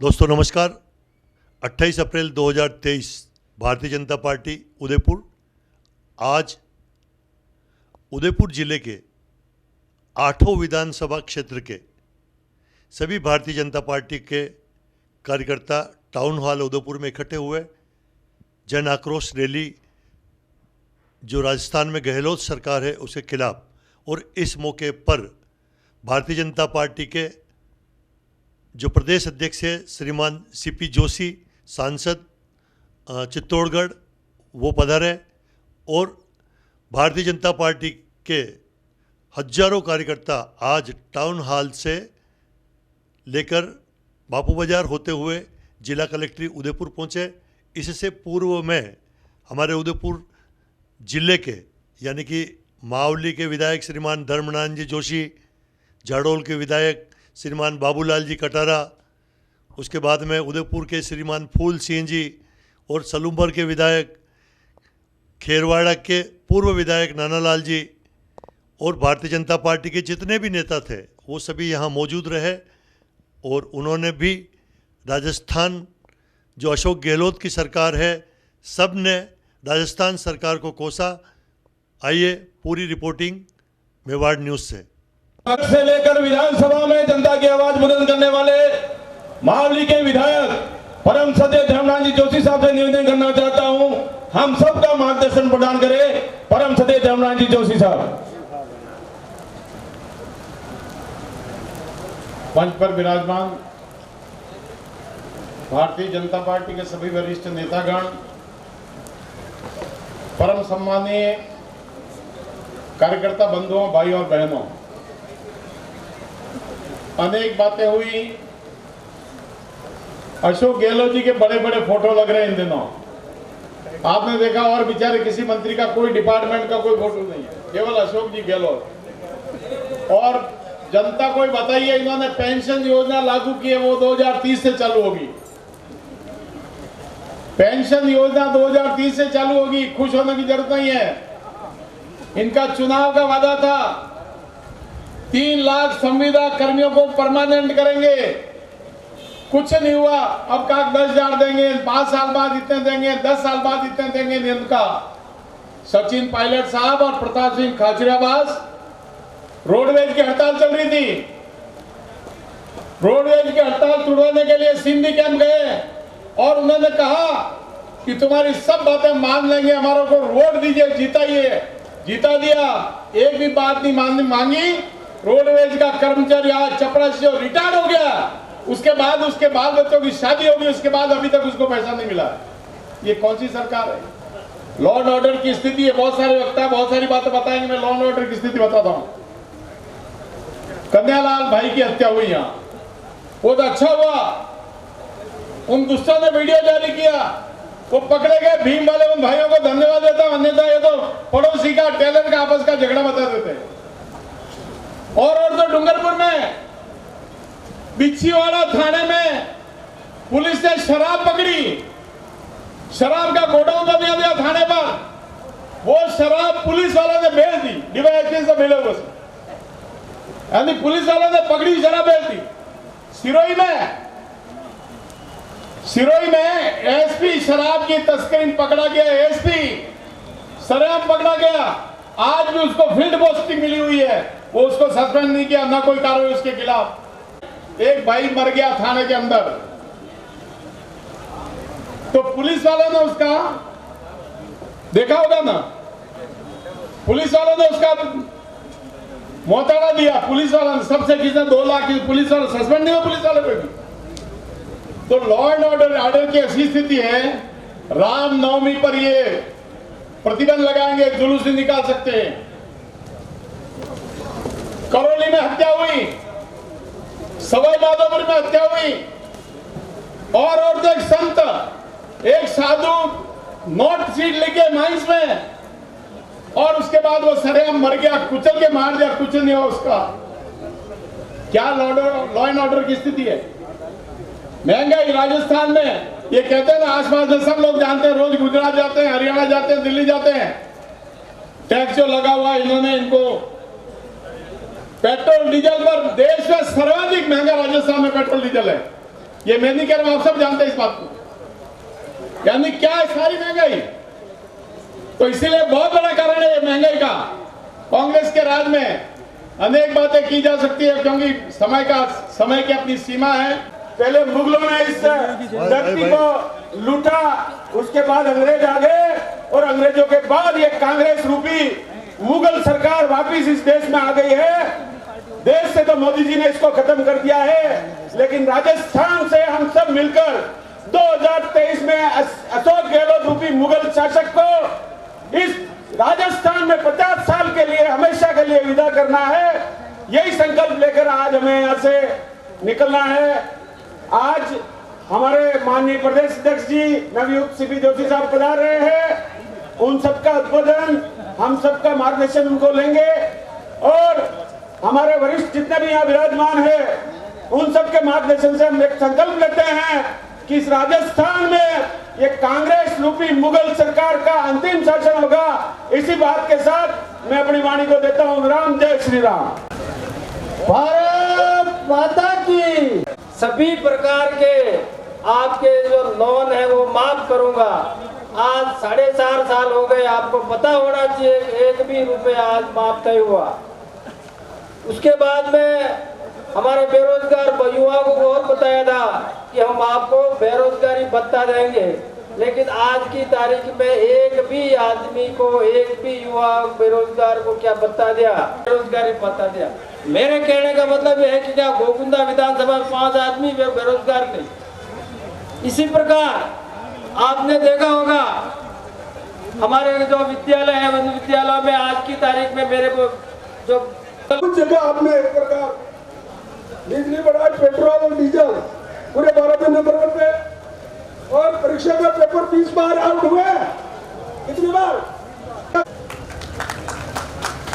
दोस्तों नमस्कार। 28 अप्रैल 2023 भारतीय जनता पार्टी उदयपुर। आज उदयपुर जिले के 8 विधानसभा क्षेत्र के सभी भारतीय जनता पार्टी के कार्यकर्ता टाउन हॉल उदयपुर में इकट्ठे हुए। जन आक्रोश रैली जो राजस्थान में गहलोत सरकार है उसके खिलाफ, और इस मौके पर भारतीय जनता पार्टी के जो प्रदेश अध्यक्ष है श्रीमान सीपी जोशी, सांसद चित्तौड़गढ़, वो पधारे और भारतीय जनता पार्टी के हजारों कार्यकर्ता आज टाउन हॉल से लेकर बापू बाजार होते हुए जिला कलेक्ट्री उदयपुर पहुँचे। इससे पूर्व में हमारे उदयपुर जिले के यानी कि मावली के विधायक श्रीमान धर्मनाथ जी जोशी, झाड़ोल के विधायक श्रीमान बाबूलाल जी कटारा, उसके बाद में उदयपुर के श्रीमान फूल सिंह जी और सलूम्बर के विधायक, खेरवाड़ा के पूर्व विधायक नानालाल जी और भारतीय जनता पार्टी के जितने भी नेता थे वो सभी यहाँ मौजूद रहे। और उन्होंने भी राजस्थान जो अशोक गहलोत की सरकार है, सब ने राजस्थान सरकार को कोसा। आइए पूरी रिपोर्टिंग मेवाड़ न्यूज़ से। से लेकर विधानसभा में जनता की आवाज बुलंद करने वाले मावली के विधायक परम सदस्य धर्मनाथ जी जोशी साहब से निवेदन करना चाहता हूं, हम सबका मार्गदर्शन प्रदान करें। परम सदस्य धर्मनाथ जी जोशी साहब मंच पर विराजमान भारतीय जनता पार्टी के सभी वरिष्ठ नेतागण, परम सम्मानीय कार्यकर्ता बंधुओं, भाई और बहनों, अनेक बातें हुई। अशोक गहलोत जी के बड़े बड़े फोटो लग रहे हैं इन दिनों, आपने देखा। और बेचारे किसी मंत्री का कोई डिपार्टमेंट का कोई फोटो नहीं है, केवल अशोक जी गहलोत। और जनता को बताइए, इन्होंने पेंशन योजना लागू की है, वो 2030 से चालू होगी। पेंशन योजना 2030 से चालू होगी, खुश होने की जरूरत नहीं है। इनका चुनाव का वादा था 3 लाख संविदा कर्मियों को परमानेंट करेंगे, कुछ नहीं हुआ। अब कहा 10,000 देंगे, 5 साल बाद इतने देंगे, 10 साल बाद इतने देंगे। नियम का सचिन पायलट साहब और प्रताप सिंह खाचरियावास, रोडवेज की हड़ताल चल रही थी। रोडवेज की हड़ताल तोड़वाने के लिए सिंधी कैंप गए और उन्होंने कहा कि तुम्हारी सब बातें मान लेंगे, हमारे को वोट दीजिए, जिताइए। जीता दिया, एक भी बात नहीं मांगी। रोडवेज का कर्मचारी आज चपरासी से रिटायर हो गया, उसके बाद उसके बाल बच्चों की शादी होगी, उसके बाद अभी तक उसको पैसा नहीं मिला। ये कौन सी सरकार है? लॉ एंड ऑर्डर की स्थिति है, बहुत सारे वक्ता बहुत सारी बातें बताएंगे, मैं लॉ एंड ऑर्डर की स्थिति बताता हूं। कन्यालाल भाई की हत्या हुई यहाँ, वो तो अच्छा हुआ, उन दुष्टों ने वीडियो जारी किया, वो पकड़े गए। भीम वाले उन भाइयों को धन्यवाद देता हूं, अन्यथा ये तो पड़ोसी का टेलर का आपस का झगड़ा बता देते। और तो डूंगरपुर में बिच्छीवाड़ा थाने में पुलिस ने शराब पकड़ी, शराब का गोडाउन बना दिया थाने पर। वो शराब पुलिस वालों ने बेच दी, डिवाइस से मिले हुए, यानी पुलिस वालों ने पकड़ी शराब बेच दी। सिरोही में एसपी शराब की तस्करी पकड़ा गया, एसपी सरेआम पकड़ा गया। आज भी उसको फील्ड पोस्टिंग मिली हुई है, वो उसको सस्पेंड नहीं किया, ना कोई कार्रवाई उसके खिलाफ। एक भाई मर गया थाने के अंदर, तो पुलिस वालों ने उसका देखा होगा ना, पुलिस वालों ने उसका मोहताड़ा दिया। पुलिस वालों ने सबसे किसने 2 लाख की, पुलिस वाले सस्पेंड नहीं हुआ, पुलिस वाले पे भी। तो लॉ एंड ऑर्डर की ऐसी स्थिति है, रामनवमी पर ये प्रतिबंध लगाएंगे, जुलूस नहीं निकाल सकते हैं। करौली में हत्या हुई, सवाई माधोपुर में हत्या हुई, और तो एक संत, एक साधु नोट सीट लेके माइंस में, और उसके बाद वो सरेआम मर गया, कुचल के मार दिया, कुछ नहीं हुआ उसका। क्या लॉ एंड ऑर्डर की स्थिति है? महंगाई राजस्थान में, ये कहते हैं ना, आसपास में सब लोग जानते हैं, रोज गुजरात जाते हैं, हरियाणा जाते हैं, दिल्ली जाते हैं। टैक्स जो लगा हुआ है, इन्होंने इनको पेट्रोल डीजल पर, देश में सर्वाधिक महंगा राजस्थान में पेट्रोल डीजल है। ये मैं नहीं कह रहा हूं, आप सब जानते हैं इस बात को। यानी क्या है सारी महंगाई। तो इसीलिए बहुत बड़ा कारण है ये महंगाई का। कांग्रेस के राज में अनेक बातें की जा सकती है, क्योंकि समय की अपनी सीमा है। पहले मुगलों ने इस धरती को लूटा, उसके बाद अंग्रेज आ गए और अंग्रेजों के बाद ये कांग्रेस रूपी मुगल सरकार वापिस इस देश में आ गई है। देश से तो मोदी जी ने इसको खत्म कर दिया है, लेकिन राजस्थान से हम सब मिलकर 2023 में अशोक गहलोत रूपी मुगल शासक को इस राजस्थान में 50 साल के लिए हमेशा के लिए विदा करना है। यही संकल्प लेकर आज हमें यहाँ से निकलना है। आज हमारे माननीय प्रदेश अध्यक्ष जी नवयुक्त सीपी जोशी साहब पधार रहे हैं। उन सबका उद्बोधन, हम सबका मार्गदर्शन उनको लेंगे और हमारे वरिष्ठ जितने भी यहाँ विराजमान है उन सबके मार्गदर्शन से हम एक संकल्प लेते हैं कि इस राजस्थान में ये कांग्रेस रूपी मुगल सरकार का अंतिम शासन होगा। इसी बात के साथ मैं अपनी वाणी को देता हूँ राम। जय श्री राम। भारत माता की। सभी प्रकार के आपके जो लोन है वो माफ करूंगा। आज 4.5 साल हो गए, आपको पता होना चाहिए एक भी रुपए आज माफ नहीं हुआ। उसके बाद में हमारे बेरोजगार युवाओं को और बताया था कि हम आपको बेरोजगारी भत्ता देंगे, लेकिन आज की तारीख में एक भी आदमी को, एक भी युवा बेरोजगार को क्या भत्ता दिया? बेरोजगारी भत्ता दिया। मेरे कहने का मतलब यह है कि क्या गोकुंदा विधानसभा में 5 आदमी बेरोजगार थे। इसी प्रकार आपने देखा होगा हमारे जो विद्यालय है उन विद्यालयों में आज की तारीख में मेरे को जो कुछ जगह आपने एक प्रकार बिजली बढ़ा, पेट्रोल और डीजल पूरे भारत में नंबर 1 पे, और परीक्षा में पेपर 20 बार आउट हुए। कितनी बार?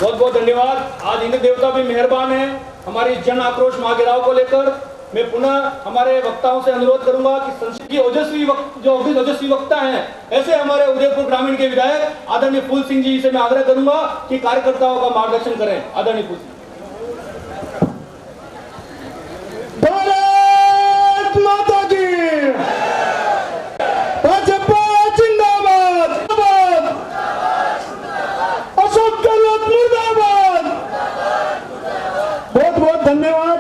बहुत बहुत धन्यवाद। आज इंद्र देवता भी मेहरबान है हमारी जन आक्रोश मांगेराव को लेकर। मैं पुनः हमारे वक्ताओं से अनुरोध करूंगा कि संसद की ओजस्वी वक्ता हैं, ऐसे हमारे उदयपुर ग्रामीण के विधायक आदरणीय फूल सिंह जी से मैं आग्रह करूंगा कि कार्यकर्ताओं का मार्गदर्शन करें। आदरणीय फूल सिंह। भारत माता की। भाजपा जिंदाबाद। अशोक गहलोत मुर्दाबाद। बहुत बहुत धन्यवाद।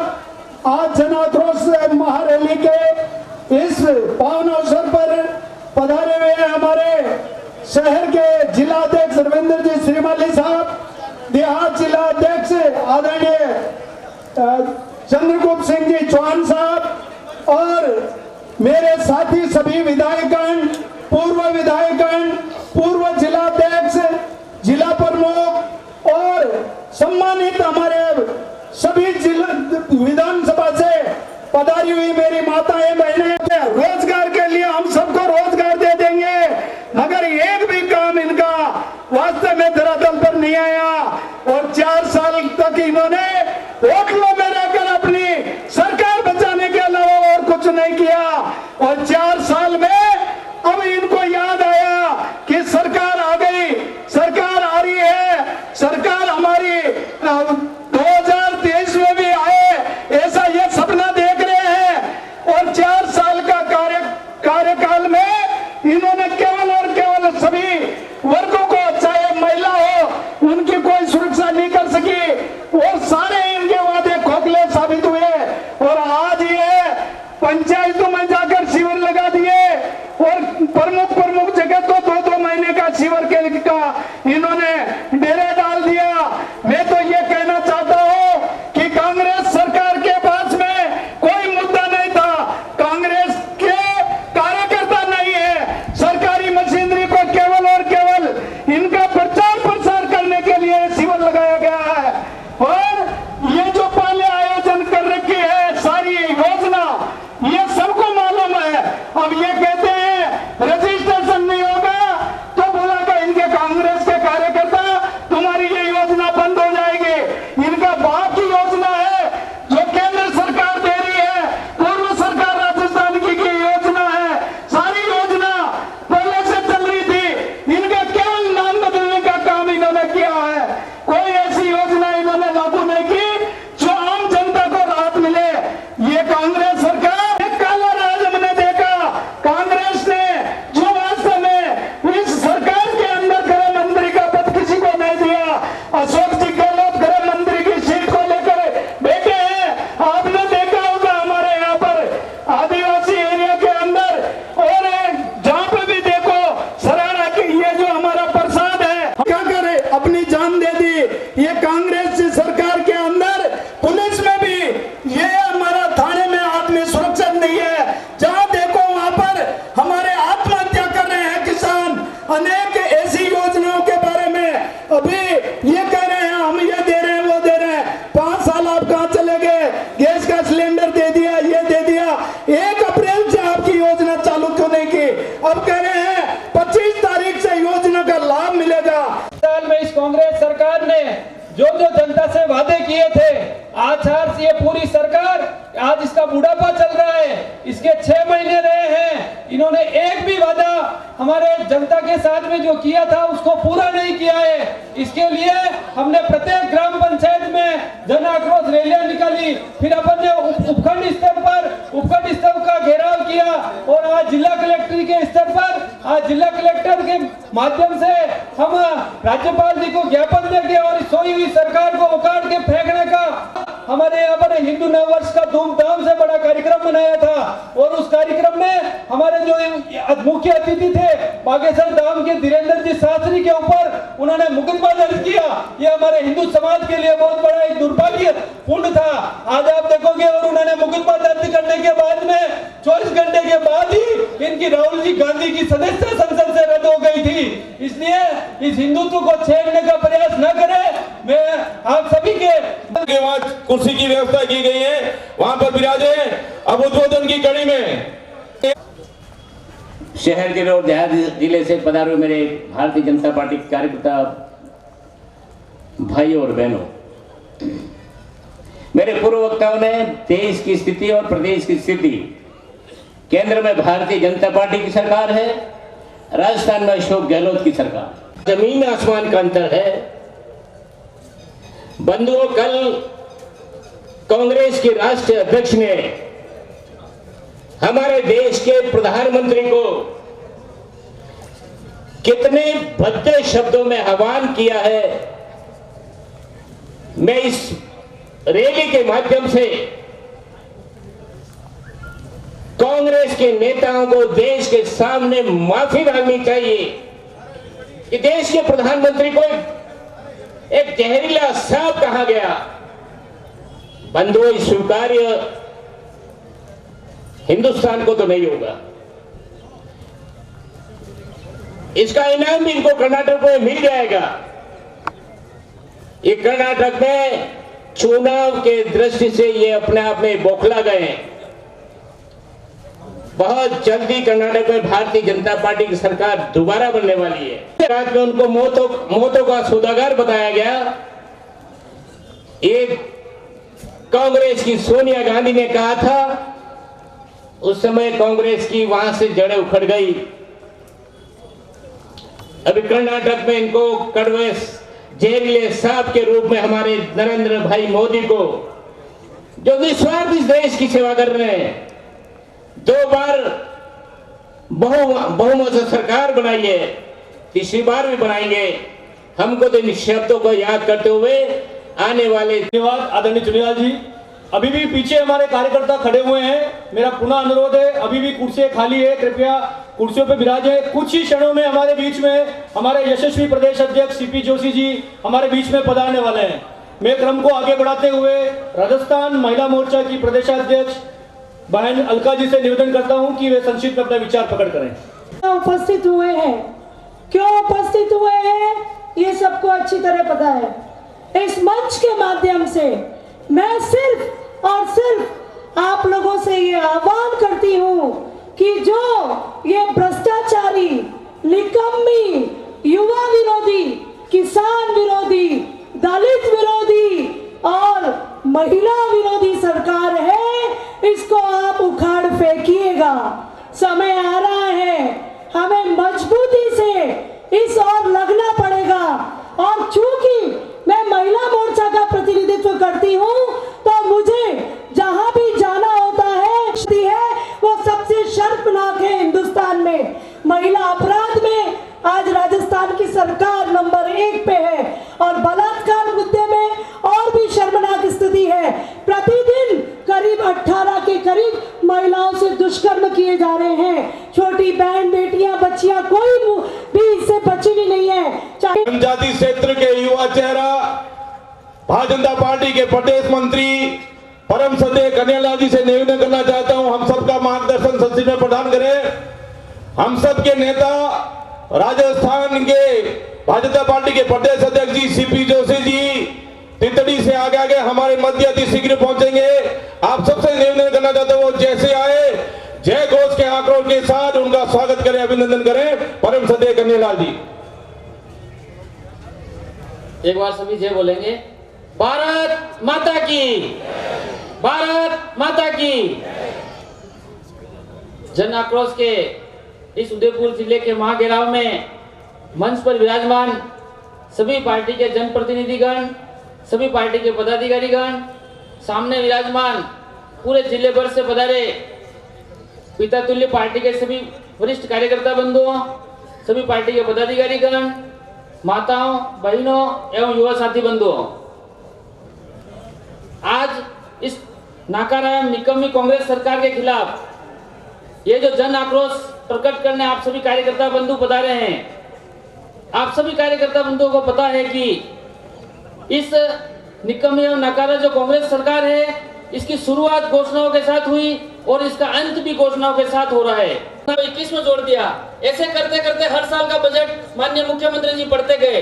आज जन आक्रोश महारैली के इस पावन अवसर पर पधारे हुए हमारे शहर के जिला अध्यक्ष रविंद्र जी श्रीमाली साहब, देहात जिला अध्यक्ष आदरणीय चंद्रगुप्त सिंह जी चौहान साहब और मेरे साथी सभी विधायकगण, पूर्व विधायकगण, पूर्व जिला अध्यक्ष, जिला प्रमुख और सम्मानित हमारे सभी जिला विधानसभा से पधारी हुई मेरी माताएं बहनें, रोजगार के लिए हम सबको रोजगार दे देंगे, मगर एक भी काम इनका वास्तव में धरातल पर नहीं आया। और 4 साल तक इन्होंने होटलों में रहकर अपनी सरकार बचाने के अलावा और कुछ नहीं किया। और 4 साल में अब इनको याद आया कि सरकार आ गई, सरकार आ रही है, सरकार हमारी 2023 में भी आए, ऐसा ये सपना देख रहे हैं। और 4 साल का कार्यकाल में इन्होंने केवल और केवल सभी वर्गों को, चाहे महिला हो, उनकी कोई सुरक्षा नहीं कर सकी और सारे इनके वादे खोखले साबित हुए। और आज ये पंचायतों में जाकर शिविर लगा दिए और प्रमुख जगह तो 2-2 महीने का शिविर का इन्होंने डेरे डाल दिया। मैं तो ये कहना चाहता हूँ कि कांग्रेस सरकार के पास में कोई मुद्दा नहीं था, कांग्रेस के कार्यकर्ता नहीं है, सरकारी मशीनरी को केवल और केवल इनका प्रचार प्रसार करने के लिए शिविर लगाया गया है। और ये जो पहले आयोजन कर रखी है सारी योजना, ये सबको मालूम है। अब ये कहते हैं रजिस्ट्रेशन नहीं होगा तो बोला कि इनके कांग्रेस के कार्यकर्ता तुम्हारी ये योजना बंद हो जाएगी। इनका बाप की योजना है जो केंद्र सरकार दे रही है, पूर्व सरकार राजस्थान की योजना है, सारी योजना पहले से चल रही थी। इनका केवल नाम बदलने का काम इन्होंने किया है, कोई ऐसी योजना इन्होंने लागू नहीं की जो आम जनता को राहत मिले। ये कांग्रेस सरकार काला सरकार ने जो जो जनता से वादे किए थे, आज ये पूरी सरकार, आज इसका बुढ़ापा चल रहा है, इसके 6 महीने रहे हैं, इन्होंने एक भी वादा हमारे जनता के साथ में जो किया था उसको पूरा नहीं किया है। इसके लिए हमने प्रत्येक ग्राम पंचायत में जन आक्रोश रैलियां निकाली, फिर अपन ने उपखंड स्तर का घेराव किया और आज जिला कलेक्टर के स्तर पर, आज जिला कलेक्टर के माध्यम से हम राज्यपाल जी को ज्ञापन देंगे और सोई हुई सरकार को उखाड़ के फेंकने का हमारे यहाँ पर हिंदू नववर्ष का धूमधाम से बड़ा कार्यक्रम मनाया था और उस कार्यक्रम में हमारे जो मुख्य अतिथि थे बागेश्वर धाम के धीरेन्द्र जी शास्त्री के ऊपर उन्होंने मुकदमा दर्ज किया। ये हमारे हिंदू समाज के लिए बहुत बड़ा एक दुर्भाग्यपूर्ण था। आज आप देखोगे और उन्होंने मुकदमा दर्ज करने के बाद में 24 घंटे के बाद ही इनकी राहुल जी गांधी की सदस्यता संसद से रद्द हो गई थी। इसलिए इस हिंदुत्व को छेड़ने का प्रयास न करें। मैं आप सभी के कुर्सी की व्यवस्था की गई है, वहां पर विराजे। अब उद्बोधन की कड़ी में शहर जिले और देहात जिले से पधारे मेरे भारतीय जनता पार्टी के कार्यकर्ता भाई और बहनों, मेरे पूर्व वक्ताओं ने देश की स्थिति और प्रदेश की स्थिति, केंद्र में भारतीय जनता पार्टी की सरकार है, राजस्थान में अशोक गहलोत की सरकार, जमीन आसमान का अंतर है। बंधुओं, कल कांग्रेस के राष्ट्रीय अध्यक्ष ने हमारे देश के प्रधानमंत्री को कितने भद्दे शब्दों में आह्वान किया है। मैं इस रैली के माध्यम से कांग्रेस के नेताओं को देश के सामने माफी मांगनी चाहिए कि देश के प्रधानमंत्री को एक जहरीला सांप कहा गया। बंधुओं, स्वीकार्य हिंदुस्तान को तो नहीं होगा। इसका इनाम भी इनको कर्नाटक में मिल जाएगा। ये कर्नाटक में चुनाव के दृष्टि से ये अपने आप में बौखला गए। बहुत जल्दी कर्नाटक में भारतीय जनता पार्टी की सरकार दोबारा बनने वाली है। रात में उनको मौतों का सौदागर बताया गया। एक कांग्रेस की सोनिया गांधी ने कहा था, उस समय कांग्रेस की वहां से जड़ें उखड़ गई। अभी कर्नाटक में इनको कड़वे जहरीले सांप के रूप में हमारे नरेंद्र भाई मोदी को, जो निस्वार्थ इस देश की सेवा कर रहे हैं, 2 बार बहुमत से सरकार बनाई है, तीसरी बार भी बनाएंगे। हमको तो इन शब्दों को याद करते हुए आने वाले धन्यवाद आदरणीय चुनियाल जी। अभी भी पीछे हमारे कार्यकर्ता खड़े हुए हैं। मेरा पुनः अनुरोध है, अभी भी कुर्सियां खाली है, कृपया कुर्सियों पर विराजे। कुछ ही क्षणों में हमारे बीच में हमारे यशस्वी प्रदेश अध्यक्ष सीपी जोशी जी हमारे बीच में पधारने वाले हैं। मैं क्रम को आगे बढ़ाते हुए राजस्थान महिला मोर्चा की प्रदेशाध्यक्ष बहन अलका जी से निवेदन करता हूं कि वे संक्षिप्त में अपना विचार प्रकट करें। उपस्थित हुए हैं, क्यों उपस्थित हुए हैं ये सबको अच्छी तरह पता है। इस मंच के माध्यम से मैं सिर्फ और सिर्फ आप लोगों से ये आह्वान करती हूँ कि जो ये भ्रष्टाचारी, निकम्मी, युवा विरोधी, किसान विरोधी, दलित विरोधी और महिला विरोधी सरकार है, इसको आप उखाड़ फेंकिएगा। समय आ रहा है, हमें मजबूती से इस ओर लगना पड़ेगा। और चूंकि मैं महिला मोर्चा का प्रतिनिधित्व करती हूँ, तो मुझे जहां भी जाना होता है वो सबसे शर्मनाक है हिंदुस्तान में। महिला अपराध में आज राजस्थान की सरकार नंबर 1 पे है और बलात्कार मुद्दे में और भी शर्मनाक स्थिति है। प्रतिदिन करीब 18 के करीब महिलाओं से दुष्कर्म किए जा रहे हैं। छोटी बहन, बेटियां, बच्चियां, कोई भी इससे बची भी नहीं है। जनजाति क्षेत्र के युवा चेहरा भारतीय जनता पार्टी के प्रदेश मंत्री परम श्रद्धेय कन्हैयालाल जी से निवेदन करना चाहता हूं, हम सबका मार्गदर्शन संसद में प्रदान करें। हम सब के नेता राजस्थान के भारतीय जनता पार्टी के प्रदेश अध्यक्ष जी सीपी जोशी जी तितड़ी से आगे हमारे मध्य अति शीघ्र पहुंचेंगे। आप सबसे निवेदन करना चाहता हूं, जैसे आए जय घोष के आक्रोश के साथ उनका स्वागत करें, अभिनंदन करें। परम श्रद्धेय कन्हैयालाल जी। एक बार सभी जय बोलेंगे। भारत माता की, भारत माता की। जन आक्रोश के इस उदयपुर जिले के महाघेराव में मंच पर विराजमान सभी पार्टी के जनप्रतिनिधिगण, सभी पार्टी के पदाधिकारीगण, सामने विराजमान पूरे जिले भर से पधारे पिता तुल्य पार्टी के सभी वरिष्ठ कार्यकर्ता बंधुओं, सभी पार्टी के पदाधिकारीगण, माताओं, बहनों एवं युवा साथी बंधुओं, आज इस नाकारा एवं निकम्मी कांग्रेस सरकार के खिलाफ ये जो जन आक्रोश प्रकट करने आप सभी कार्यकर्ता बंधु पधारे हैं। आप सभी कार्यकर्ता बंधुओं को पता है कि इस निकम्मी एवं नाकारा जो कांग्रेस सरकार है, इसकी शुरुआत घोषणाओं के साथ हुई और इसका अंत भी घोषणाओं के साथ हो रहा है। 21 में जोड़ दिया। ऐसे करते करते हर साल का बजट माननीय मुख्यमंत्री जी पढ़ते गए,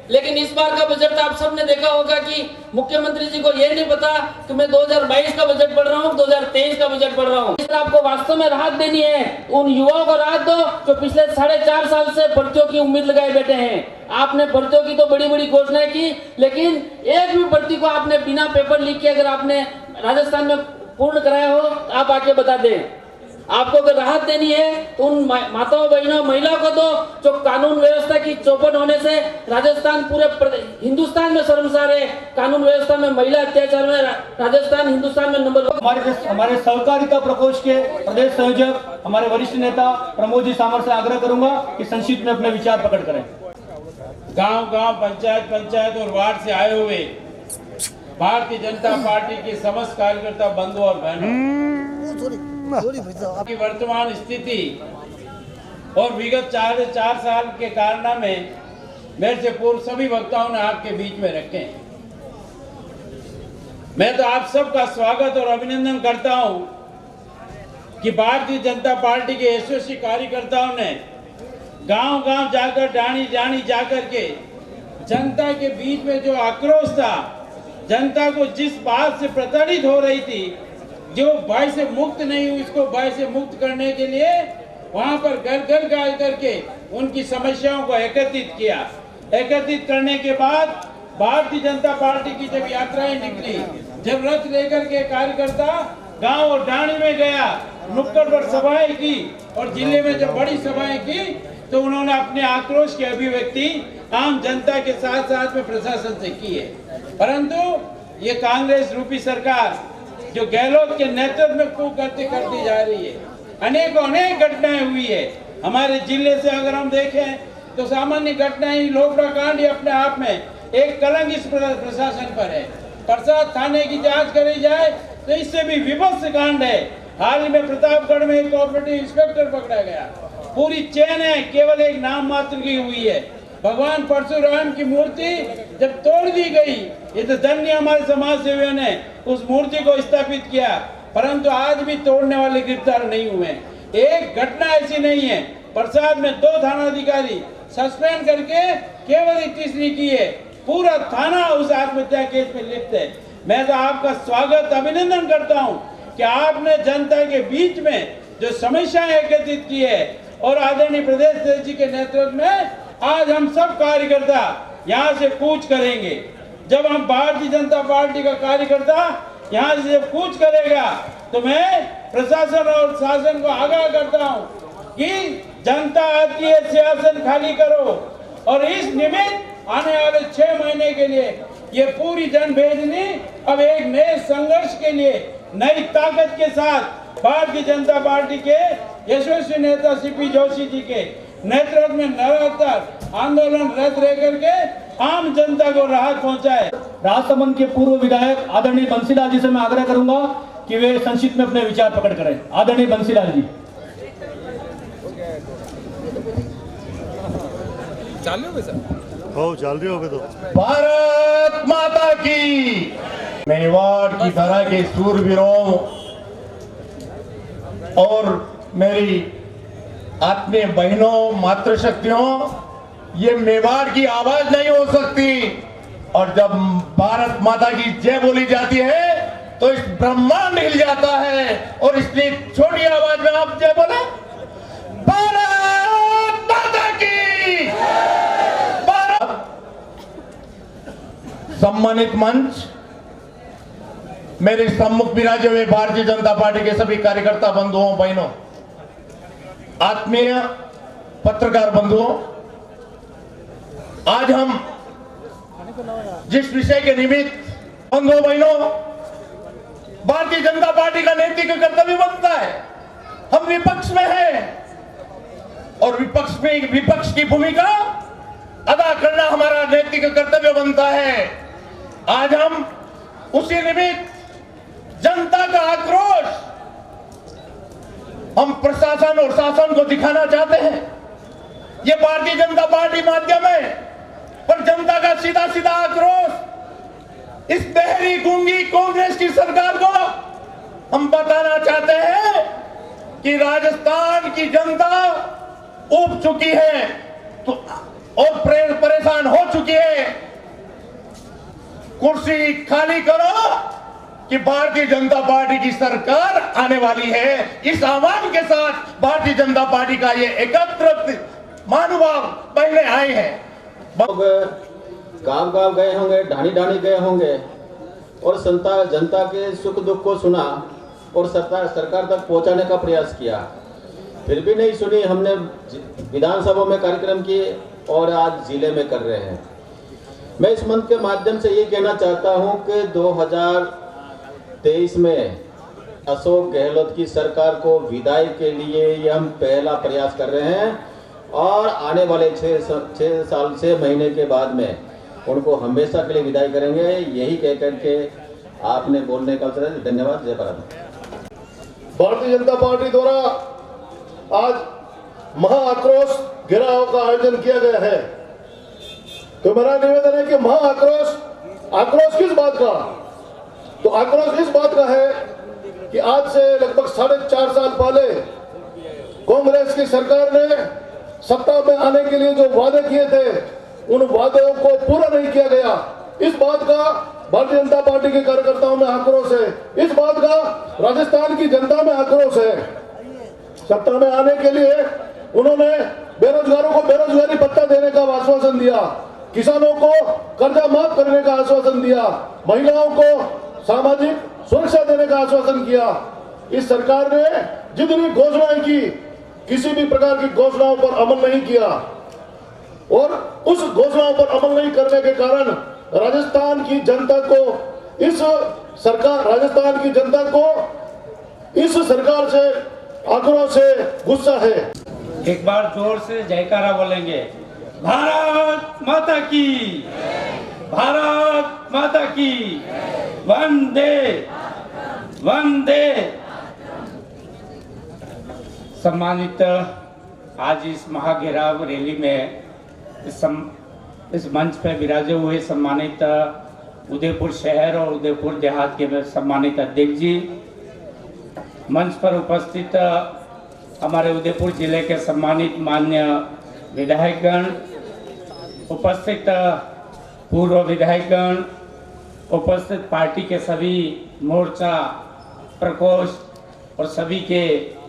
लेकिन इस बार का बजट आप सबने देखा होगा कि मुख्यमंत्री जी को यह नहीं पता कि मैं 2022 का बजट पढ़ रहा हूँ, 2023 का बजट पढ़ रहा हूँ। इसलिए आपको वास्तव में राहत देनी है, उन युवाओं को राहत दो जो पिछले 4.5 साल से भर्तियों की उम्मीद लगाए बैठे हैं। आपने भर्तियों की तो बड़ी बड़ी घोषणाएं की, लेकिन एक भी भर्ती को आपने बिना पेपर लीक किए अगर आपने राजस्थान में पूर्ण कराया हो, आप आके बता दें। आपको अगर राहत देनी है तो उन माताओं, बहनों, महिलाओं को दो जो कानून व्यवस्था की चौपट होने से राजस्थान पूरे हिंदुस्तान में शर्मसार है। कानून व्यवस्था में महिला अत्याचार में राजस्थान हिंदुस्तान में नंबर 1। हमारे सहकारिता प्रकोष्ठ के प्रदेश संयोजक हमारे वरिष्ठ नेता प्रमोद जी सामर से आग्रह करूंगा कि संक्षिप्त में अपने विचार प्रकट करें। गांव-गांव, पंचायत और वार्ड से आए हुए भारतीय जनता पार्टी के समस्त कार्यकर्ता बंधु और बहनों की वर्तमान स्थिति और विगत 4 साल के कारनामे में मेरे से पूर्व सभी वक्ताओं ने आपके बीच में रखे। मैं तो आप सबका स्वागत और अभिनंदन करता हूं कि भारतीय जनता पार्टी के यशस्वी कार्यकर्ताओं ने गांव-गांव जाकर, डाणी जाकर के जनता के बीच में जो आक्रोश था, जनता को जिस बात से प्रताड़ित हो रही थी, जो भय से मुक्त नहीं हुई, इसको भय से मुक्त करने के लिए वहां पर घर घर करके उनकी समस्याओं को एकत्रित किया। एकत्रित करने के बाद भारतीय जनता पार्टी की जब यात्राएं निकली, जब रथ लेकर के कार्यकर्ता गांव और डाणी में गया, नुक्कड़ पर सभाएं की और जिले में जब बड़ी सभाएं की, तो उन्होंने अपने आक्रोश की अभिव्यक्ति आम जनता के साथ साथ में प्रशासन से की है। परंतु ये कांग्रेस रूपी सरकार जो गहलोत के नेतृत्व में कूच करती जा रही है, अनेक घटनाएं हुई है। हमारे जिले से अगर हम देखें तो सामान्य घटनाएं, लोबड़ा कांड अपने आप में एक कलंक इस प्रशासन पर है। प्रसाद थाने की जांच करी जाए तो इससे भी विभत्स कांड है। हाल ही में प्रतापगढ़ में एक कोऑपरेटिव इंस्पेक्टर पकड़ा गया। पूरी चेन है, केवल एक नाम मात्र की हुई है। भगवान परशुराम की मूर्ति जब तोड़ दी गई, ये तो धन्य हमारे समाज सेवियों ने उस मूर्ति को स्थापित किया, परंतु आज भी तोड़ने वाले गिरफ्तार नहीं हुए। एक घटना ऐसी नहीं है। प्रसाद में 2 थानाधिकारी सस्पेंड करके केवल 21 की है। पूरा थाना उस आत्महत्या केस में लिप्त है। मैं तो आपका स्वागत, अभिनंदन करता हूं कि आपने जनता के बीच में जो समस्याएं एकत्रित की है और आदरणीय प्रदेश अध्यक्ष जी के नेतृत्व में आज हम सब कार्यकर्ता यहाँ से कूच करेंगे। जब हम भारतीय जनता पार्टी का कार्यकर्ता यहाँ से जब कूच करेगा तो मैं प्रशासन और शासन को आगाह करता हूँ कि जनता आती है, सियासन खाली करो। और इस निमित्त आने वाले 6 महीने के लिए ये पूरी जनभेदनी अब एक नए संघर्ष के लिए नई ताकत के साथ भारतीय जनता पार्टी के यशस्वी नेता सीपी जोशी जी के नेतृत्व में लगातार आंदोलन रत रह करके आम जनता को राहत पहुंचाए। राजसमंद के पूर्व विधायक आदरणीय बंसीलाल जी से मैं आग्रह करूंगा कि वे संक्षिप्त में अपने विचार प्रकट करें। आदरणीय बंसीलाल जी। चाल रही हो तो भारत माता की। मेवाड़ की धरा के सूरवीरों और मेरी आत्मीय बहनों, मातृशक्तियों, ये मेवाड़ की आवाज नहीं हो सकती। और जब भारत माता की जय बोली जाती है तो इस ब्रह्मांड हिल जाता है। और इसलिए छोटी आवाज में आप जय बोले, भारत माता की। सम्मानित मंच, मेरे सम्मुख विराजे हुए भारतीय जनता पार्टी के सभी कार्यकर्ता बंधुओं बहनों, आत्मीय पत्रकार बंधुओं, आज हम जिस विषय के निमित्त बंधुओं बहनों भारतीय जनता पार्टी का नैतिक कर्तव्य बनता है, हम विपक्ष में हैं और विपक्ष की भूमिका अदा करना हमारा नैतिक कर्तव्य बनता है। आज हम उसी निमित्त जनता का आक्रोश हम प्रशासन और शासन को दिखाना चाहते हैं। ये भारतीय जनता पार्टी माध्यम है, पर जनता का सीधा सीधा आक्रोश इस बहरी गूंगी कांग्रेस की सरकार को हम बताना चाहते हैं कि राजस्थान की जनता उब चुकी है तो और परेशान हो चुकी है। कुर्सी खाली करो कि भारतीय जनता पार्टी की सरकार आने वाली है। इस आह्वान के साथ भारतीय जनता पार्टी का ये एकत्रित महानुभाव पहले आए हैं। लोग गांव-गांव गए होंगे, ढाणी-ढाणी गए होंगे और जनता के सुख दुख को सुना और सरकार तक पहुंचाने का प्रयास किया, फिर भी नहीं सुनी। हमने विधानसभा में कार्यक्रम किए और आज जिले में कर रहे हैं। मैं इस मंच के माध्यम से ये कहना चाहता हूं कि 2023 में अशोक गहलोत की सरकार को विदाई के लिए ये हम पहला प्रयास कर रहे हैं और आने वाले 6 महीने के बाद में उनको हमेशा के लिए विदाई करेंगे। यही कहकर के आपने बोलने का अवसर है। धन्यवाद। जय भारत। भारतीय जनता पार्टी द्वारा आज महाआक्रोश घेराव का आयोजन किया गया है, तो मेरा निवेदन है कि आक्रोश किस बात का? तो आक्रोश इस बात का है कि आज से लगभग 4.5 साल पहले कांग्रेस की सरकार ने सत्ता में आने के लिए जो वादे किए थे, उन वादों को पूरा नहीं किया गया। इस बात का भारतीय जनता पार्टी के कार्यकर्ताओं में आक्रोश है, इस बात का राजस्थान की जनता में आक्रोश है। सत्ता में आने के लिए उन्होंने बेरोजगारों को बेरोजगारी भत्ता देने का आश्वासन दिया, किसानों को कर्जा माफ करने का आश्वासन दिया, महिलाओं को सामाजिक सुरक्षा देने का आश्वासन किया। इस सरकार ने जितनी घोषणाएं की, किसी भी प्रकार की घोषणाओं पर अमल नहीं किया और उस घोषणाओं पर अमल नहीं करने के कारण राजस्थान की जनता को इस सरकार से आक्रोश है, गुस्सा है। एक बार जोर से जयकारा बोलेंगे। भारत माता की, भारत माता की, वंदे वंदे। सम्मानित आज इस महाघेराव रैली में इस मंच पर विराजे हुए सम्मानित उदयपुर शहर और उदयपुर देहात के सम्मानित अध्यक्ष जी, मंच पर उपस्थित हमारे उदयपुर जिले के सम्मानित मान्य विधायकगण, उपस्थित पूर्व विधायकगण, उपस्थित पार्टी के सभी मोर्चा प्रकोष्ठ और सभी के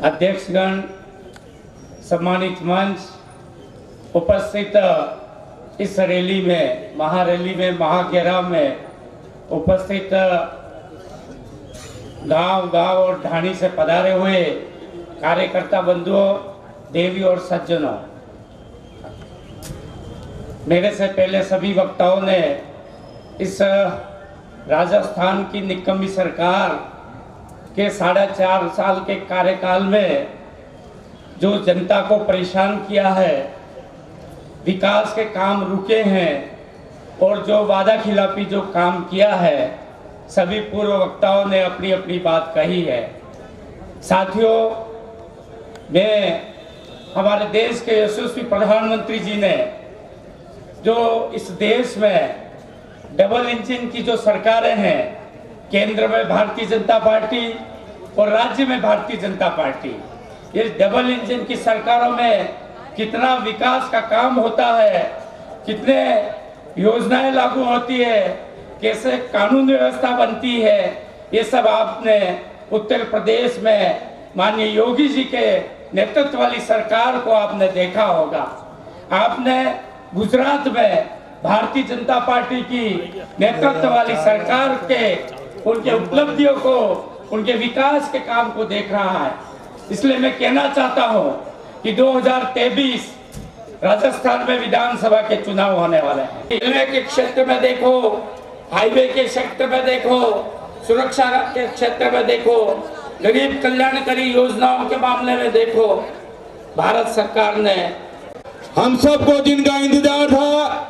अध्यक्षगण, सम्मानित मंच, उपस्थित इस रैली में, महारैली में, महाघेराव में उपस्थित गांव और ढाणी से पधारे हुए कार्यकर्ता बंधुओं, देवी और सज्जनों, मेरे से पहले सभी वक्ताओं ने इस राजस्थान की निकम्मी सरकार के 4.5 साल के कार्यकाल में जो जनता को परेशान किया है, विकास के काम रुके हैं और जो वादा खिलाफी जो काम किया है, सभी पूर्व वक्ताओं ने अपनी अपनी बात कही है। साथियों, मैं हमारे देश के यशस्वी प्रधानमंत्री जी ने जो इस देश में डबल इंजन की जो सरकारें हैं, केंद्र में भारतीय जनता पार्टी और राज्य में भारतीय जनता पार्टी, ये डबल इंजन की सरकारों में कितना विकास का काम होता है, कितने योजनाएं लागू होती है, कैसे कानून व्यवस्था बनती है, ये सब आपने उत्तर प्रदेश में माननीय योगी जी के नेतृत्व वाली सरकार को आपने देखा होगा। आपने गुजरात में भारतीय जनता पार्टी की नेतृत्व वाली सरकार के उनके उपलब्धियों को, उनके विकास के काम को देख रहा है। इसलिए मैं कहना चाहता हूं कि 2023 राजस्थान में विधानसभा के चुनाव होने वाले हैं। रेलवे के क्षेत्र में देखो, हाईवे के क्षेत्र में देखो, सुरक्षा के क्षेत्र में देखो, गरीब कल्याणकारी योजनाओं के मामले में देखो, भारत सरकार ने हम सबको जिनका इंतजार था,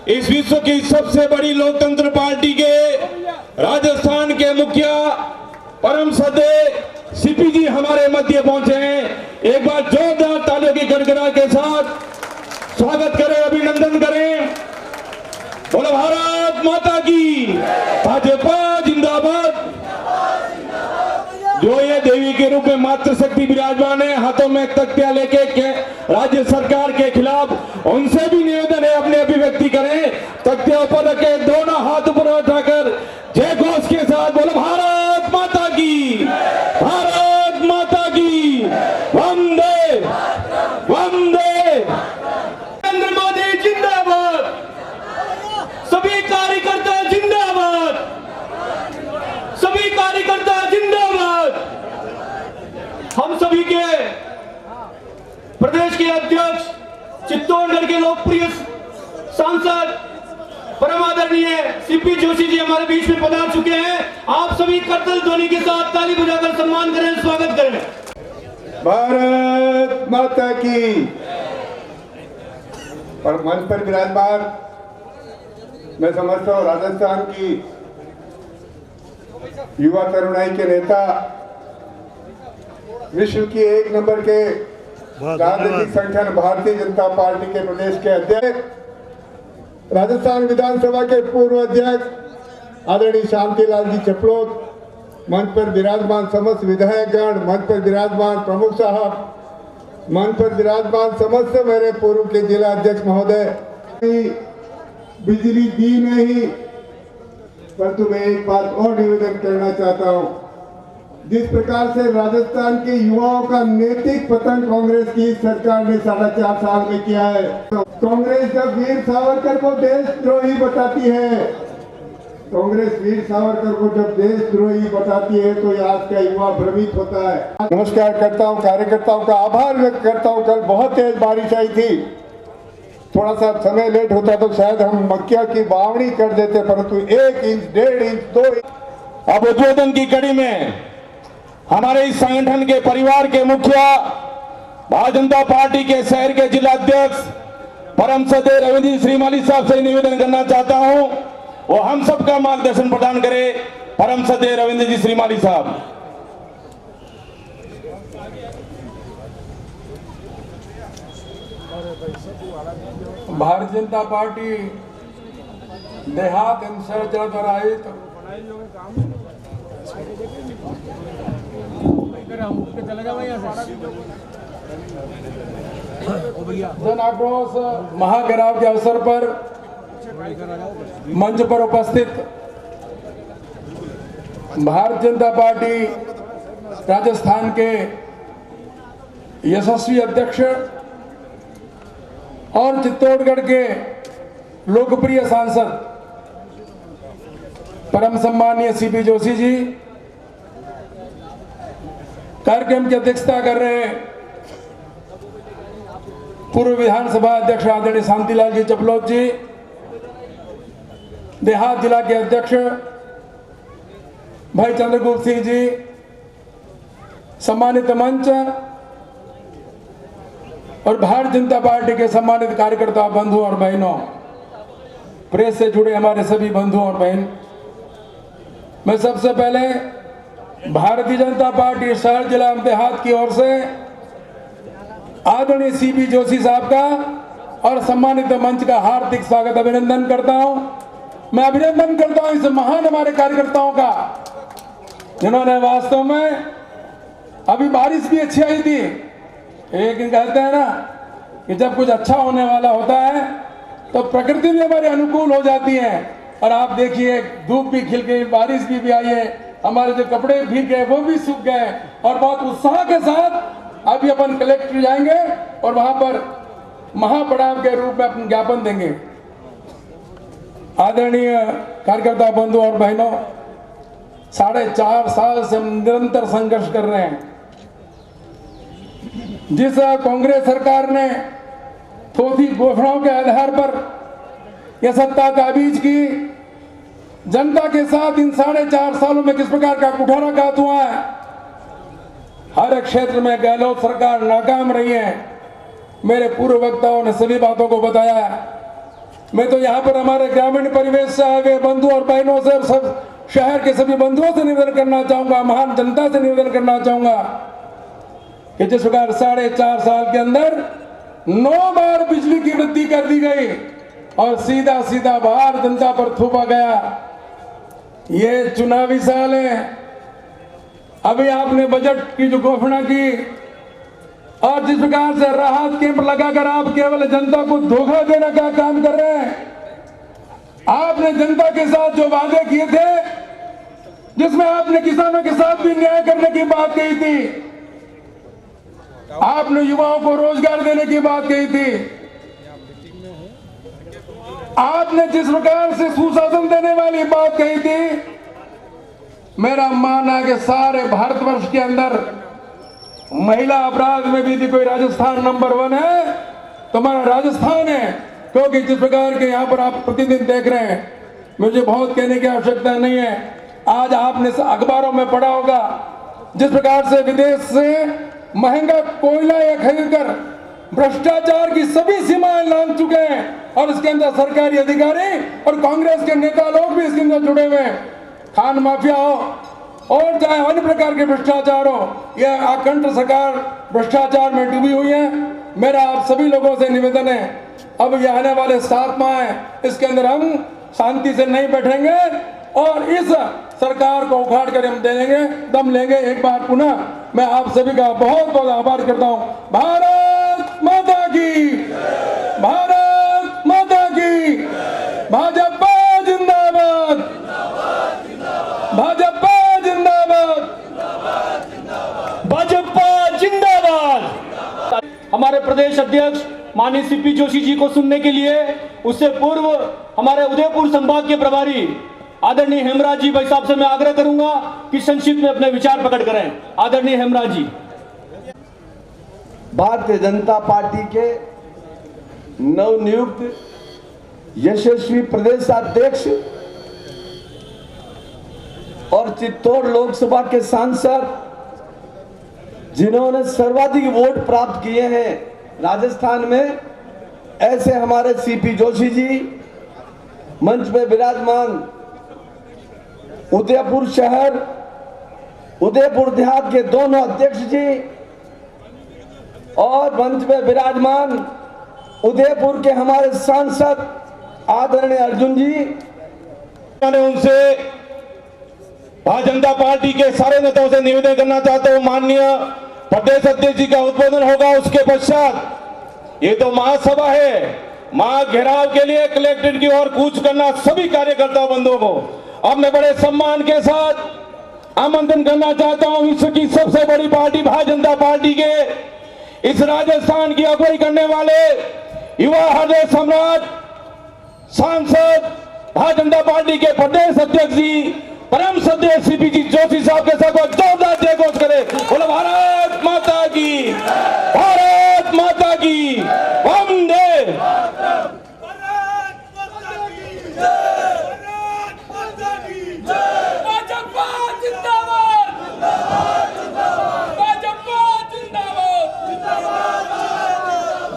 इस विश्व की सबसे बड़ी लोकतंत्र पार्टी के राजस्थान के मुखिया परम श्रद्धेय सीपी जी हमारे मध्य पहुंचे हैं। एक बार जोरदार तालियों की गड़गड़ा के साथ स्वागत करें, अभिनंदन करें। बोलो भारत माता की, भाजपा जिंदाबाद। जो ये देवी के रूप में मातृशक्ति विराजमान है, हाथों में तख्तियां लेके राज्य सरकार के खिलाफ, उनसे भी निवेदन है अपने अभिव्यक्ति करें। तख्तियां ऊपर रखे, दोनों हाथ ऊपर उठाकर जय घोष के साथ बोलो भारत माता की, भारत माता की, वंदे वंदे। नरेंद्र मोदी जिंदाबाद, सभी कार्यकर्ता जिंदाबाद, सभी कार्यकर्ता जिंदाबाद। हम सभी के प्रदेश के अध्यक्ष, चित्तौड़गढ़ के लोकप्रिय सांसद परम आदरणीय सीपी जोशी जी हमारे बीच में पधार चुके हैं। आप सभी करतल ध्वनि के साथ ताली बजाकर सम्मान करें, स्वागत करें। भारत माता की। और मंच पर विराजमान मैं समझता हूँ राजस्थान की युवा तरुणाई के नेता, विश्व की 1 नंबर के राजनीतिक संगठन भारतीय जनता पार्टी के प्रदेश के अध्यक्ष, राजस्थान विधानसभा के पूर्व अध्यक्ष आदरणीय शांतिलाल जी चपलोत, मंच पर विराजमान समस्त विधायकगण, मंच पर विराजमान प्रमुख साहब, मंच पर विराजमान समस्त मेरे पूर्व के जिला अध्यक्ष महोदय। बिजली दी नहीं, परंतु मैं एक बात और निवेदन करना चाहता हूं। जिस प्रकार से राजस्थान के युवाओं का नैतिक पतन कांग्रेस की सरकार ने 4.5 साल में किया है, तो कांग्रेस जब वीर सावरकर को देशद्रोही बताती है, कांग्रेस वीर सावरकर को जब देशद्रोही बताती है, तो आज का युवा भ्रमित होता है। नमस्कार करता हूं, कार्यकर्ताओं का आभार व्यक्त करता हूं। कल बहुत तेज बारिश आई थी, थोड़ा सा समय लेट होता तो शायद हम मक्किया की बावड़ी कर देते, परंतु 1 इंच, 1.5 इंच, 2 इंच। अब उद्बोधन की कड़ी में हमारे इस संगठन के परिवार के मुखिया, भारतीय जनता पार्टी के शहर के जिला अध्यक्ष परम श्रद्धेय रविंद्र जी श्रीमाली साहब से निवेदन करना चाहता हूं, वो हम सबका मार्गदर्शन प्रदान करे। परम श्रद्धेय रविंद्र जी श्रीमाली साहब। भारतीय जनता पार्टी देहात एवं शहर जिला द्वारा आयोजित जन आक्रोश महाघेराव के अवसर पर मंच पर उपस्थित भारतीय जनता पार्टी राजस्थान के यशस्वी अध्यक्ष और चित्तौड़गढ़ के लोकप्रिय सांसद परम सम्मानीय सीपी जोशी जी, कार्यक्रम की अध्यक्षता कर रहे पूर्व विधानसभा अध्यक्ष आदरणीय शांतिलाल जी चपलोत जी, देहात जिला के अध्यक्ष भाई चंद्रगुप्त सिंह जी, सम्मानित मंच और भारतीय जनता पार्टी के सम्मानित कार्यकर्ता बंधु और बहनों, प्रेस से जुड़े हमारे सभी बंधु और बहन, मैं सबसे पहले भारतीय जनता पार्टी शहर जिला देहात की ओर से आदरणीय सीपी जोशी साहब का और सम्मानित मंच का हार्दिक स्वागत अभिनंदन करता हूं। मैं अभिनंदन करता हूं इस महान हमारे कार्यकर्ताओं का, जिन्होंने वास्तव में, अभी बारिश भी अच्छी आई थी, लेकिन कहते हैं ना कि जब कुछ अच्छा होने वाला होता है तो प्रकृति भी हमारे अनुकूल हो जाती है। और आप देखिए, धूप भी खिल गई, बारिश भी आई है, हमारे जो कपड़े भीग गए वो भी सूख गए, और बहुत उत्साह के साथ अभी अपन कलेक्टर जाएंगे और वहां पर महापड़ाव के रूप में अपन ज्ञापन देंगे। आदरणीय कार्यकर्ता बंधु और बहनों, 4.5 साल से हम निरंतर संघर्ष कर रहे हैं। जिस कांग्रेस सरकार ने थोथी घोषणाओं के आधार पर यह सत्ता काबीज की, जनता के साथ इन 4.5 सालों में किस प्रकार का कुठाराघात हुआ है, हर एक क्षेत्र में गहलोत सरकार नाकाम रही है। मेरे पूर्व वक्ताओं ने सभी बातों को बताया है। मैं तो यहाँ पर हमारे ग्रामीण परिवेश से आए हुए बंधु और बहनों से, सब शहर के सभी बंधुओं से निवेदन करना चाहूंगा, महान जनता से निवेदन करना चाहूंगा कि जिस प्रकार 4.5 साल के अंदर 9 बार बिजली की वृद्धि कर दी गई और सीधा सीधा बाहर जनता पर थोपा गया। ये चुनावी साल है। अभी आपने बजट की जो घोषणा की और जिस प्रकार से राहत कैंप लगाकर आप केवल जनता को धोखा देने का काम कर रहे हैं। आपने जनता के साथ जो वादे किए थे, जिसमें आपने किसानों के साथ भी न्याय करने की बात कही थी, आपने युवाओं को रोजगार देने की बात कही थी, आपने जिस प्रकार से सुशासन देने वाली बात कही थी, मेरा मानना है कि सारे भारतवर्ष के अंदर महिला अपराध में भी यदि कोई राजस्थान नंबर 1 है तो हमारा राजस्थान है। क्योंकि जिस प्रकार के यहाँ पर आप प्रतिदिन देख रहे हैं, मुझे बहुत कहने की आवश्यकता नहीं है। आज आपने अखबारों में पढ़ा होगा जिस प्रकार से विदेश से महंगा कोयला या खरीदकर भ्रष्टाचार की सभी सीमाएं लांघ चुके हैं और इसके अंदर सरकारी अधिकारी और कांग्रेस के नेता लोग भी इसके अंदर जुड़े हुए हैं। खान माफिया हो और चाहे अन्य प्रकार के भ्रष्टाचार हो, यह अखंड सरकार भ्रष्टाचार में डूबी हुई है। मेरा आप सभी लोगों से निवेदन है, अब ये आने वाले 7 माह है, इसके अंदर हम शांति से नहीं बैठेंगे और इस सरकार को उखाड़ कर हम देंगे, दम लेंगे। एक बार पुनः मैं आप सभी का बहुत बहुत आभार करता हूं। भारत माता की, भारत माता की, भाजपा जिंदाबाद, भाजपा जिंदाबाद, भाजपा जिंदाबाद। हमारे प्रदेश अध्यक्ष माननीय सीपी जोशी जी को सुनने के लिए उससे पूर्व हमारे उदयपुर संभाग के प्रभारी आदरणीय हेमराज जी भाई साहब से मैं आग्रह करूंगा कि संक्षिप्त में अपने विचार प्रकट करें। आदरणीय हेमराज जी। भारतीय जनता पार्टी के नवनियुक्त यशस्वी प्रदेश अध्यक्ष और चित्तौड़ लोकसभा के सांसद जिन्होंने सर्वाधिक वोट प्राप्त किए हैं राजस्थान में, ऐसे हमारे सीपी जोशी जी, मंच में विराजमान उदयपुर शहर, उदयपुर देहात के दोनों अध्यक्ष जी और मंच में विराजमान उदयपुर के हमारे सांसद आदरणीय अर्जुन जी, मैंने उनसे भारतीय जनता पार्टी के सारे नेताओं से निवेदन करना चाहता हूं, माननीय प्रदेश अध्यक्ष जी का उद्बोधन होगा, उसके पश्चात ये तो महासभा है, महा घेराव के लिए कलेक्ट्रेट की ओर कूच करना सभी कार्यकर्ता बंधुओं को अब मैं बड़े सम्मान के साथ आमंत्रण करना चाहता हूं। विश्व की सबसे बड़ी पार्टी भारतीय जनता पार्टी के इस राजस्थान की अगुवाई करने वाले युवा हृदय सम्राट सांसद भारतीय जनता पार्टी के प्रदेश अध्यक्ष जी परम श्रद्धेय सीपी जी जोशी साहब के साथ जोरदार जय घोष करें। बोलो भारत माता की, भारत माता की, वंदे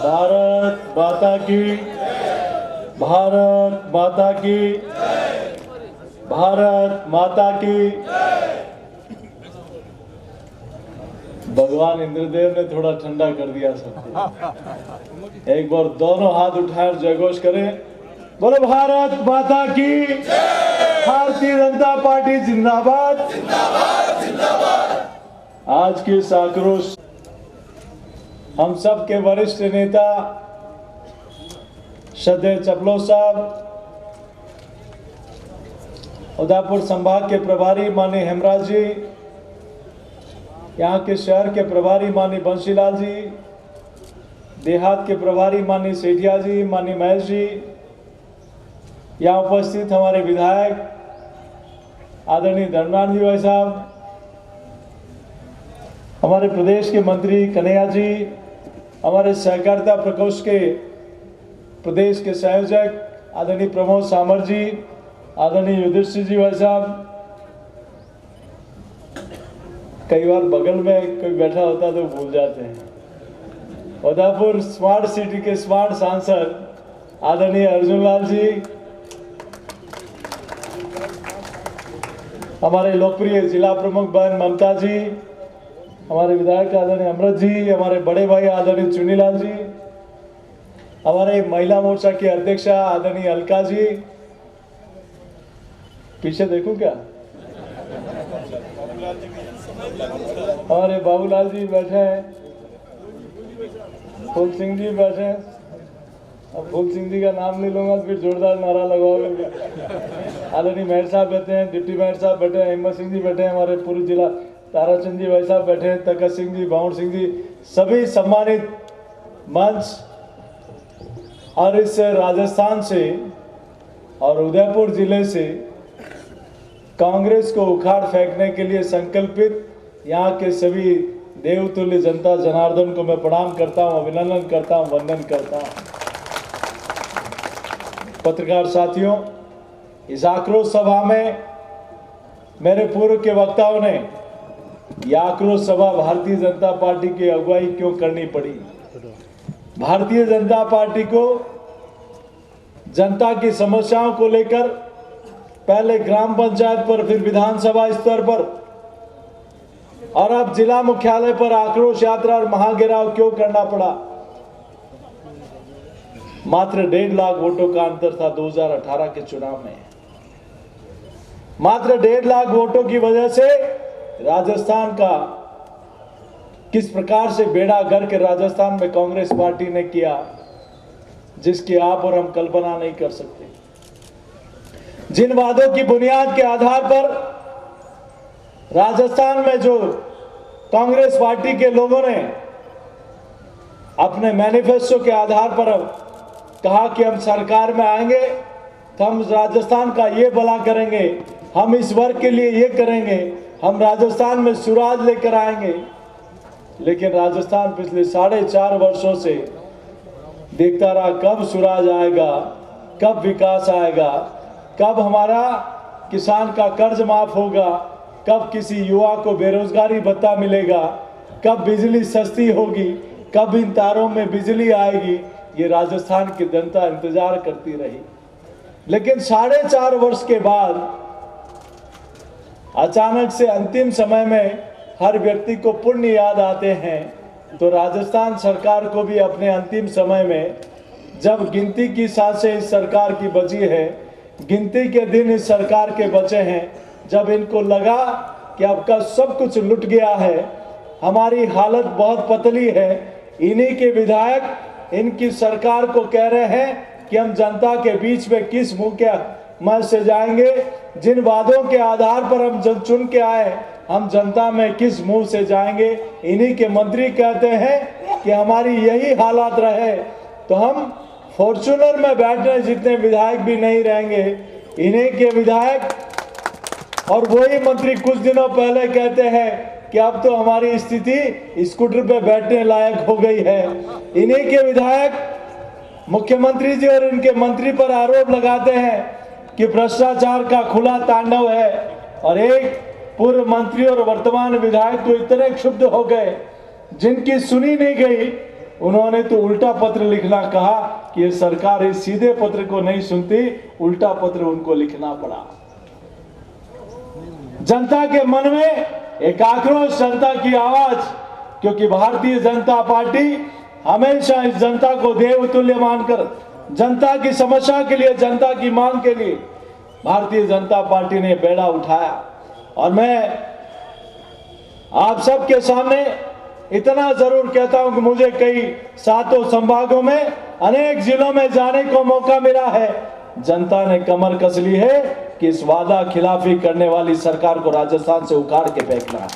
भारत माता की, भारत माता की, भारत माता की। भगवान इंद्रदेव ने थोड़ा ठंडा कर दिया सबको। एक बार दोनों हाथ उठाए जयघोष करें। बोलो भारत माता की, भारतीय जनता पार्टी जिंदाबाद, जिंदाबाद, जिंदाबाद। आज की इस आक्रोश हम सब के वरिष्ठ नेता श्रद्धेय चपलो साहब, उदयपुर संभाग के प्रभारी माननीय हेमराज जी, यहाँ के शहर के प्रभारी माननीय बंशीलाल जी, देहात के प्रभारी माननीय सेठिया जी, माननीय महेश जी, यहाँ उपस्थित हमारे विधायक आदरणीय धर्मनाथ जी भाई साहब, हमारे प्रदेश के मंत्री कन्हैया जी, हमारे सहकारिता प्रकोष्ठ के प्रदेश के संयोजक आदरणीय प्रमोद सामर जी, आदरणीय युधिष्ठिर जी भाई साहब, कई बार बगल में कोई बैठा होता तो भूल जाते हैं। उदयपुर स्मार्ट सिटी के स्मार्ट सांसद आदरणीय अर्जुन लाल जी, हमारे लोकप्रिय जिला प्रमुख बहन ममता जी, हमारे विधायक आदरणीय अमृत जी, हमारे बड़े भाई आदरणीय चुनीलाल जी, हमारे महिला मोर्चा की अध्यक्षा आदरणीय अलका जी, पीछे देखूं क्या, हमारे बाबूलाल जी बैठे हैं, फूल सिंह जी बैठे हैं। अब फूल सिंह जी का नाम नहीं लूंगा फिर जोरदार नारा लगवाओगे। आदरणीय मेहर साहब बैठे हैं, डिप्टी मेहर साहब बैठे हैं, हिम्मत सिंह जी बैठे हैं, हमारे पूर्व जिला ताराचंद जी भाई साहब बैठे हैं, तकत सिंह जी, बाउंड सिंह जी, सभी सम्मानित मंच और इस राजस्थान से और उदयपुर जिले से कांग्रेस को उखाड़ फेंकने के लिए संकल्पित यहाँ के सभी देवतुल्य जनता जनार्दन को मैं प्रणाम करता हूँ, अभिनंदन करता हूँ, वंदन करता हूँ। पत्रकार साथियों, इस आक्रोश सभा में मेरे पूर्व के वक्ताओं ने यह आक्रोश सभा भारतीय जनता पार्टी की अगुवाई क्यों करनी पड़ी। भारतीय जनता पार्टी को जनता की समस्याओं को लेकर पहले ग्राम पंचायत पर, फिर विधानसभा स्तर पर और अब जिला मुख्यालय पर आक्रोश यात्रा और महाघेराव क्यों करना पड़ा। मात्र 1.5 लाख वोटों का अंतर था 2018 के चुनाव में। मात्र 1.5 लाख वोटों की वजह से राजस्थान का किस प्रकार से बेड़ा गर्क राजस्थान में कांग्रेस पार्टी ने किया, जिसकी आप और हम कल्पना नहीं कर सकते। जिन वादों की बुनियाद के आधार पर राजस्थान में जो कांग्रेस पार्टी के लोगों ने अपने मैनिफेस्टो के आधार पर कहा कि हम सरकार में आएंगे तो हम राजस्थान का ये भला करेंगे, हम इस वर्ग के लिए ये करेंगे, हम राजस्थान में सुराज लेकर आएंगे। लेकिन राजस्थान पिछले 4.5 वर्षों से देखता रहा कब सुराज आएगा, कब विकास आएगा, कब हमारा किसान का कर्ज माफ होगा, कब किसी युवा को बेरोजगारी भत्ता मिलेगा, कब बिजली सस्ती होगी, कब इन तारों में बिजली आएगी। ये राजस्थान की जनता इंतजार करती रही। लेकिन 4.5 वर्ष के बाद अचानक से अंतिम समय में हर व्यक्ति को पुण्य याद आते हैं, तो राजस्थान सरकार को भी अपने अंतिम समय में, जब गिनती की सांसें इस सरकार की बची है, गिनती के दिन इस सरकार के बचे हैं, जब इनको लगा कि अब का सब कुछ लुट गया है, हमारी हालत बहुत पतली है, इन्हीं के विधायक इनकी सरकार को कह रहे हैं कि हम जनता के बीच में किस मुंह के मत से जाएंगे, जिन वादों के आधार पर हम चुन के आए, हम जनता में किस मुंह से जाएंगे। इन्हीं के मंत्री कहते हैं कि हमारी यही हालात रहे तो हम फॉर्च्यूनर में बैठने जितने विधायक भी नहीं रहेंगे। इन्हीं के विधायक और वही मंत्री कुछ दिनों पहले कहते हैं कि अब तो हमारी स्थिति स्कूटर पे बैठने लायक हो गई है। इन्हीं के विधायक मुख्यमंत्री जी और इनके मंत्री पर आरोप लगाते हैं कि भ्रष्टाचार का खुला तांडव है, और एक पूर्व मंत्री और वर्तमान विधायक तो इतने क्षुब्ध हो गए, जिनकी सुनी नहीं गई, उन्होंने तो उल्टा पत्र लिखना कहा कि ये सरकार इस सीधे पत्र को नहीं सुनती, उल्टा पत्र उनको लिखना पड़ा। जनता के मन में एक आक्रोश, जनता की आवाज, क्योंकि भारतीय जनता पार्टी हमेशा इस जनता को देवतुल्य मानकर, जनता की समस्या के लिए, जनता की मांग के लिए भारतीय जनता पार्टी ने बेड़ा उठाया। और मैं आप सबके सामने इतना जरूर कहता हूं कि मुझे कई 7 संभागों में, अनेक जिलों में जाने को मौका मिला है। जनता ने कमर कस ली है कि इस वादा खिलाफी करने वाली सरकार को राजस्थान से उखाड़ के फेंकना है।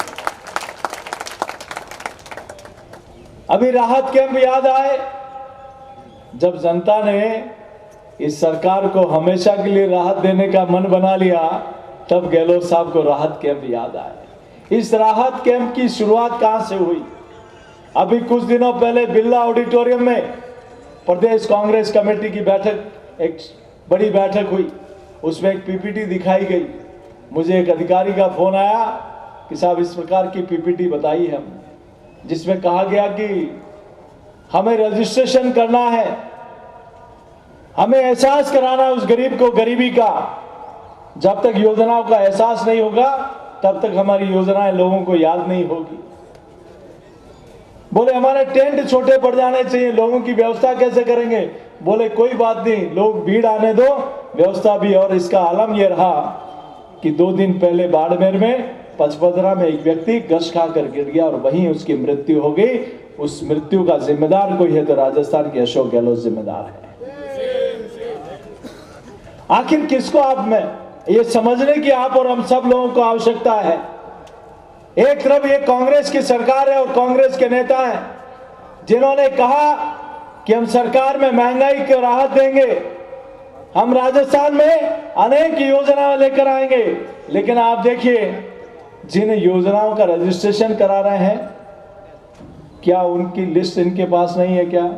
अभी राहत कैंप याद आए, जब जनता ने इस सरकार को हमेशा के लिए राहत देने का मन बना लिया, तब गहलोत साहब को राहत कैंप याद आए। इस राहत कैंप की शुरुआत कहां से हुई? अभी कुछ दिनों पहले बिरला ऑडिटोरियम में प्रदेश कांग्रेस कमेटी की बैठक, एक बड़ी बैठक हुई, उसमें एक पीपीटी दिखाई गई। मुझे एक अधिकारी का फोन आया कि साहब इस प्रकार की पीपीटी बताई है, जिसमें कहा गया कि हमें रजिस्ट्रेशन करना है, हमें एहसास कराना उस गरीब को गरीबी का। जब तक योजनाओं का एहसास नहीं होगा तब तक हमारी योजनाएं लोगों को याद नहीं होगी। बोले हमारे टेंट छोटे पड़ जाने चाहिए, लोगों की व्यवस्था कैसे करेंगे? बोले कोई बात नहीं, लोग भीड़ आने दो, व्यवस्था भी। और इसका आलम यह रहा कि 2 दिन पहले बाड़मेर में पचपदरा में एक व्यक्ति गश खाकर गिर गया और वहीं उसकी मृत्यु हो गई। उस मृत्यु का जिम्मेदार कोई है तो राजस्थान के अशोक गहलोत जिम्मेदार है। आखिर किसको आप में ये समझने की आप और हम सब लोगों को आवश्यकता है। एक तरफ ये कांग्रेस की सरकार है और कांग्रेस के नेता हैं जिन्होंने कहा कि हम सरकार में महंगाई की राहत देंगे, हम राजस्थान में अनेक योजनाएं लेकर आएंगे। लेकिन आप देखिए, जिन योजनाओं का रजिस्ट्रेशन करा रहे हैं, क्या उनकी लिस्ट इनके पास नहीं है क्या?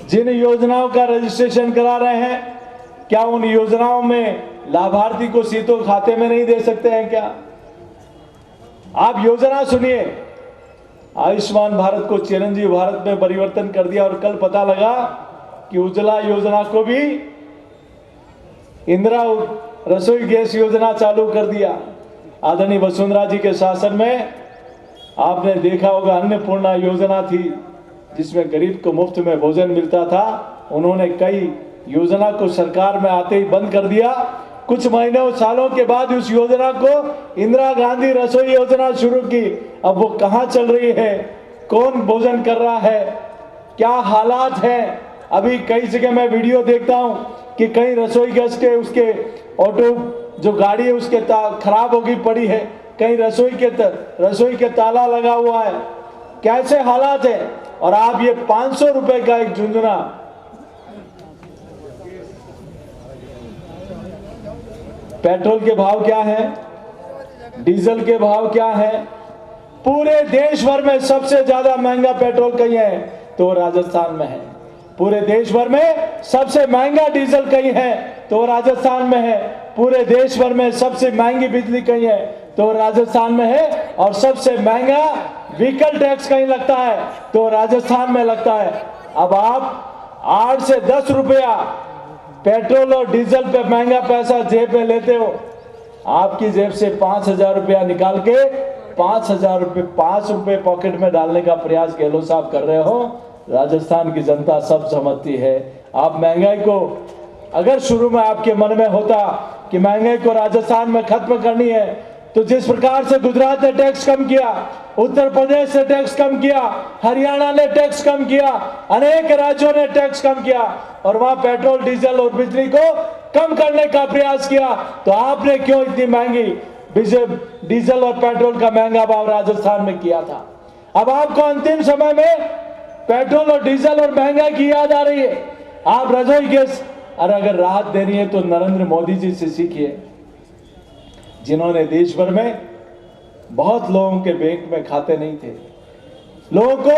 जिन योजनाओं का रजिस्ट्रेशन करा रहे हैं, क्या उन योजनाओं में लाभार्थी को सीधे खाते में नहीं दे सकते हैं क्या? आप योजना सुनिए, आयुष्मान भारत को चिरंजीव भारत में परिवर्तन कर दिया और कल पता लगा कि उज्ज्वला योजना को भी इंदिरा रसोई गैस योजना चालू कर दिया। आदरणीय वसुंधरा जी के शासन में आपने देखा होगा अन्नपूर्णा योजना थी, जिसमें गरीब को मुफ्त में भोजन मिलता था। उन्होंने कई योजना को सरकार में आते ही बंद कर दिया। कुछ महीनों सालों के बाद उस योजना को इंदिरा गांधी रसोई योजना शुरू की। अब वो कहां चल रही है, कौन भोजन कर रहा है, क्या हालात हैं? अभी कई जगह मैं वीडियो देखता हूं कि कहीं रसोई गैस के उसके ऑटो जो गाड़ी है उसके खराब होगी पड़ी है, कहीं रसोई के ताला लगा हुआ है। कैसे हालात है? और आप ये 500 रुपए का एक झुंझुना, पेट्रोल के भाव क्या है, डीजल के भाव क्या है? पूरे देश भर में सबसे ज्यादा महंगा पेट्रोल कहीं है तो राजस्थान में है। पूरे देश भर में सबसे महंगा डीजल कहीं है तो राजस्थान में है। पूरे देश भर में सबसे महंगी बिजली कहीं है तो राजस्थान में है। और सबसे महंगा व्हीकल टैक्स कहीं लगता है तो राजस्थान में लगता है। अब आप 8 से 10 रुपया पेट्रोल और डीजल पे महंगा पैसा जेब में लेते हो। आपकी जेब से 5,000 रुपया निकाल के 5 रुपए पॉकेट में डालने का प्रयास गहलोत साहब कर रहे हो। राजस्थान की जनता सब समझती है। आप महंगाई को, अगर शुरू में आपके मन में होता कि महंगाई को राजस्थान में खत्म करनी है, तो जिस प्रकार से गुजरात ने टैक्स कम किया, उत्तर प्रदेश ने टैक्स कम किया, हरियाणा ने टैक्स कम किया, अनेक राज्यों ने टैक्स कम किया और वहां पेट्रोल डीजल और बिजली को कम करने का प्रयास किया, तो आपने क्यों इतनी महंगी डीजल और पेट्रोल का महंगा भाव राजस्थान में किया था? अब आपको अंतिम समय में पेट्रोल और डीजल और महंगाई की याद आ रही है। आप रसोई गैस, और अगर राहत देनी है तो नरेंद्र मोदी जी से सीखिए, जिन्होंने देश भर में बहुत लोगों के बैंक में खाते नहीं थे। लोगों को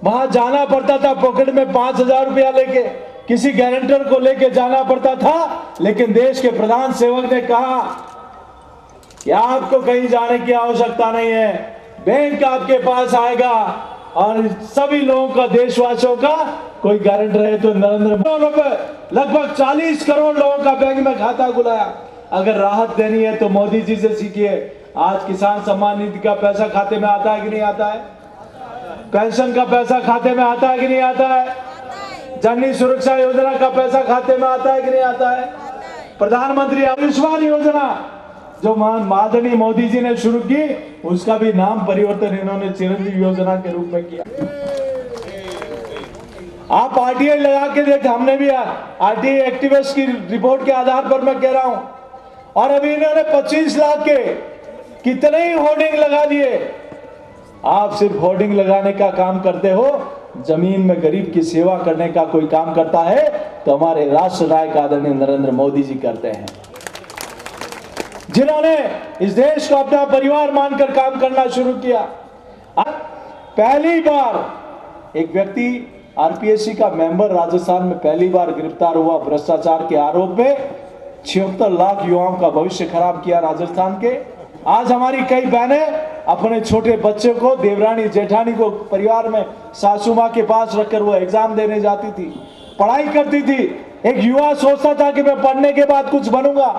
वहां जाना पड़ता था पॉकेट में 5,000 रुपया लेके, किसी गारंटर को लेके जाना पड़ता था। लेकिन देश के प्रधान सेवक ने कहा कि आपको कहीं जाने की आवश्यकता नहीं है, बैंक आपके पास आएगा। और सभी लोगों का, देशवासियों का कोई गारंटर है तो नरेंद्र मोदी लगभग 40 करोड़ लोगों का बैंक में खाता खुलाया। अगर राहत देनी है तो मोदी जी से सीखिए। आज किसान सम्मान निधि का पैसा खाते में आता है कि नहीं आता है? पेंशन का पैसा खाते में आता है कि नहीं आता है? जननी सुरक्षा योजना का पैसा खाते में आता है कि नहीं आता है? प्रधानमंत्री आयुष्मान योजना जो माननीय मोदी जी ने शुरू की, उसका भी नाम परिवर्तन इन्होंने चिरंजीव योजना के रूप में किया। आप आरटीआई लगा के देख, हमने भी आरटीआई एक्टिविस्ट की रिपोर्ट के आधार पर मैं कह रहा हूं। और अभी इन्होंने 25 लाख के कितने ही होर्डिंग लगा दिए। आप सिर्फ होर्डिंग लगाने का काम करते हो, जमीन में गरीब की सेवा करने का कोई काम करता है तो हमारे राष्ट्र नायक आदरणीय नरेंद्र मोदी जी करते हैं, जिन्होंने इस देश को अपना परिवार मानकर काम करना शुरू किया। पहली बार एक व्यक्ति आरपीएससी का मेंबर राजस्थान में पहली बार गिरफ्तार हुआ भ्रष्टाचार के आरोप में। 76 लाख युवाओं का भविष्य खराब किया राजस्थान के। आज हमारी कई बहनें अपने छोटे बच्चे को, देवरानी जेठानी को परिवार में सासू माँ के पास रखकर वो एग्जाम देने जाती थी, पढ़ाई करती थी। एक युवा सोचता था कि मैं पढ़ने के बाद कुछ बनूंगा,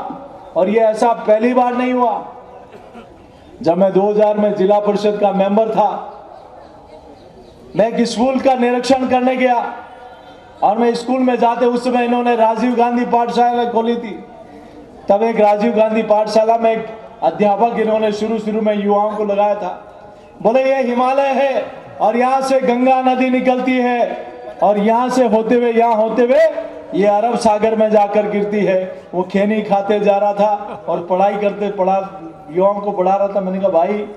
और ये ऐसा पहली बार नहीं हुआ। जब मैं 2000 में जिला परिषद का मेंबर था, मैं एक स्कूल का निरीक्षण करने गया और मैं स्कूल में जाते उस समय इन्होंने राजीव गांधी पाठशाला खोली थी। तब एक राजीव गांधी पाठशाला में एक अध्यापक इन्होंने शुरू में युवाओं को लगाया था। बोले ये हिमालय है और यहाँ से गंगा नदी निकलती है और यहाँ से होते हुए ये अरब सागर में जाकर गिरती है। वो खैनी खाते जा रहा था और युवाओं को पढ़ा रहा था। मैंने कहा भाई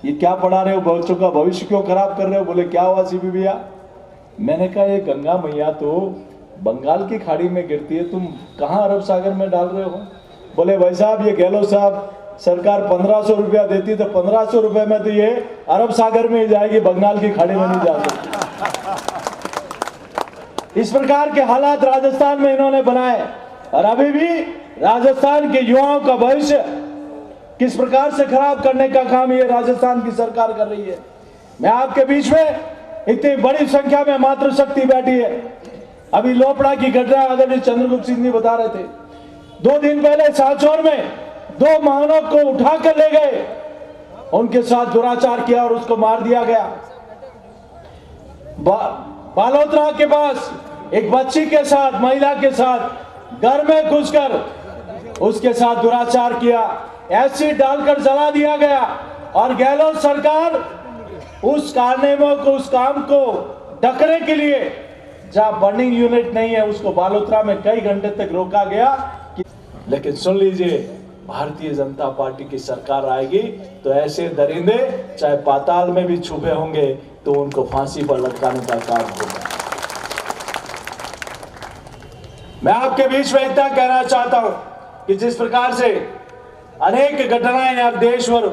ये क्या पढ़ा रहे हो, बच्चों का भविष्य क्यों खराब कर रहे हो? बोले क्या हुआ सीपी भैया? मैंने कहा ये गंगा मैया तो बंगाल की खाड़ी में गिरती है, तुम कहाँ अरब सागर में डाल रहे हो? बोले भाई साहब ये गहलोत साहब सरकार 1500 रुपया देती तो 1500 रुपए में तो ये अरब सागर में ही जाएगी, बंगाल की खाड़ी में नहीं जा सकती। इस प्रकार के हालात राजस्थान में इन्होंने बनाए और अभी भी राजस्थान के युवाओं का भविष्य किस प्रकार से खराब करने का काम ये राजस्थान की सरकार कर रही है। मैं आपके बीच में इतनी बड़ी संख्या में मातृशक्ति बैठी है। अभी लोपड़ा की घटना आदरणीय चंद्रगुप्त सिंह जी बता रहे थे। 2 दिन पहले साचौर में 2 मानव को उठाकर ले गए, उनके साथ दुराचार किया और उसको मार दिया गया। बालोतरा के पास एक बच्ची के साथ, महिला के साथ घर में घुसकर उसके साथ दुराचार किया, एसिड डालकर जला दिया गया। और गहलोत सरकार उस कारनामे को, उस काम को ढकने के लिए जहां बर्निंग यूनिट नहीं है उसको बालोतरा में कई घंटे तक रोका गया। लेकिन सुन लीजिए, भारतीय जनता पार्टी की सरकार आएगी तो ऐसे दरिंदे चाहे पाताल में भी छुपे होंगे तो उनको फांसी पर लटकाने का काम होगा। मैं आपके बीच में इतना कहना चाहता हूं कि जिस प्रकार से अनेक घटनाएं अब देश भर,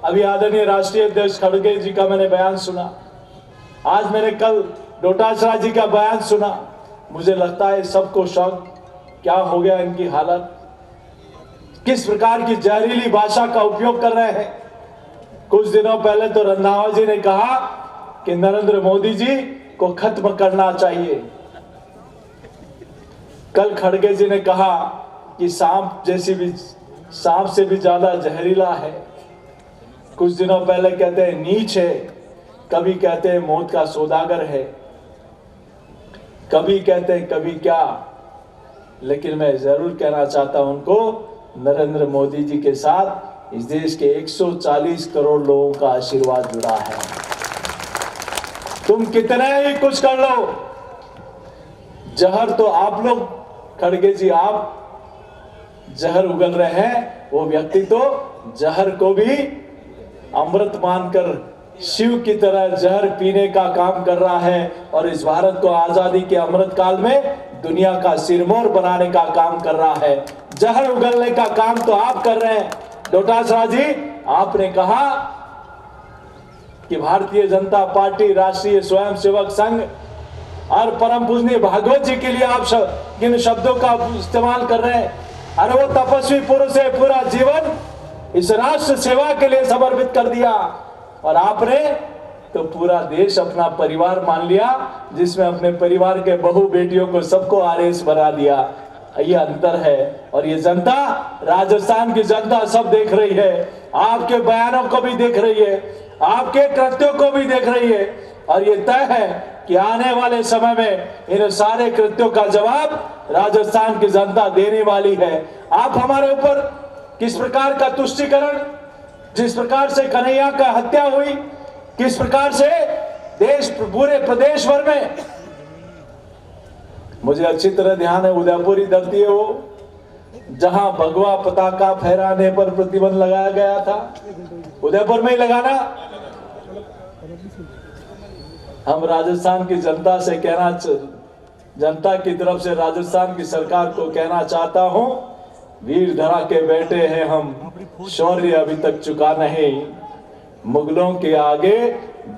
अभी आदरणीय राष्ट्रीय अध्यक्ष खड़गे जी का मैंने बयान सुना, आज मैंने कल डोटासरा जी का बयान सुना। मुझे लगता है सबको शौक क्या हो गया इनकी हालत, किस प्रकार की जहरीली भाषा का उपयोग कर रहे हैं। कुछ दिनों पहले तो रंधावा जी ने कहा कि नरेंद्र मोदी जी को खत्म करना चाहिए। कल खड़गे जी ने कहा कि सांप से भी ज्यादा जहरीला है। कुछ दिनों पहले कहते हैं नीच है, कभी कहते हैं मौत का सौदागर है, कभी कहते हैं कभी क्या। लेकिन मैं जरूर कहना चाहता हूं उनको, नरेंद्र मोदी जी के साथ इस देश के 140 करोड़ लोगों का आशीर्वाद जुड़ा है। तुम कितने ही कुछ कर लो, जहर तो आप लोग, खड़गे जी आप जहर उगल रहे हैं, वो व्यक्ति तो जहर को भी अमृत मानकर शिव की तरह जहर पीने का काम कर रहा है और इस भारत को आजादी के अमृत काल में दुनिया का सिरमौर बनाने का काम कर रहा है। जहर उगलने का काम तो आप कर रहे हैं। डोटासरा जी, आपने कहा कि भारतीय जनता पार्टी, राष्ट्रीय स्वयंसेवक संघ और परम पूजनीय भागवत जी के लिए आप किन शब्दों का इस्तेमाल कर रहे हैं? अरे वो तपस्वी पुरुष है, पूरा जीवन इस राष्ट्र सेवा के लिए समर्पित कर दिया और आपने तो पूरा देश अपना परिवार मान लिया, जिसमें अपने परिवार के बहू बेटियों को सबको आरएस बना दिया। ये अंतर है और ये जनता, राजस्थान की जनता सब देख रही है, आपके बयानों को भी देख रही है, आपके कृत्यों को भी देख रही है और ये तय है कि आने वाले समय में इन सारे कृत्यों का जवाब राजस्थान की जनता देने वाली है। आप हमारे ऊपर किस प्रकार का तुष्टीकरण, जिस प्रकार से कन्हैया का हत्या हुई, किस प्रकार से देश पूरे प्रदेश भर में, मुझे अच्छी तरह ध्यान है, उदयपुरी धरती है वो, जहां भगवा पताका फहराने पर प्रतिबंध लगाया गया था, उदयपुर में ही लगाना। हम राजस्थान की जनता से जनता की तरफ से राजस्थान की सरकार को कहना चाहता हूं, वीर धरा के बेटे हैं हम, शौर्य अभी तक चुका नहीं, मुगलों के आगे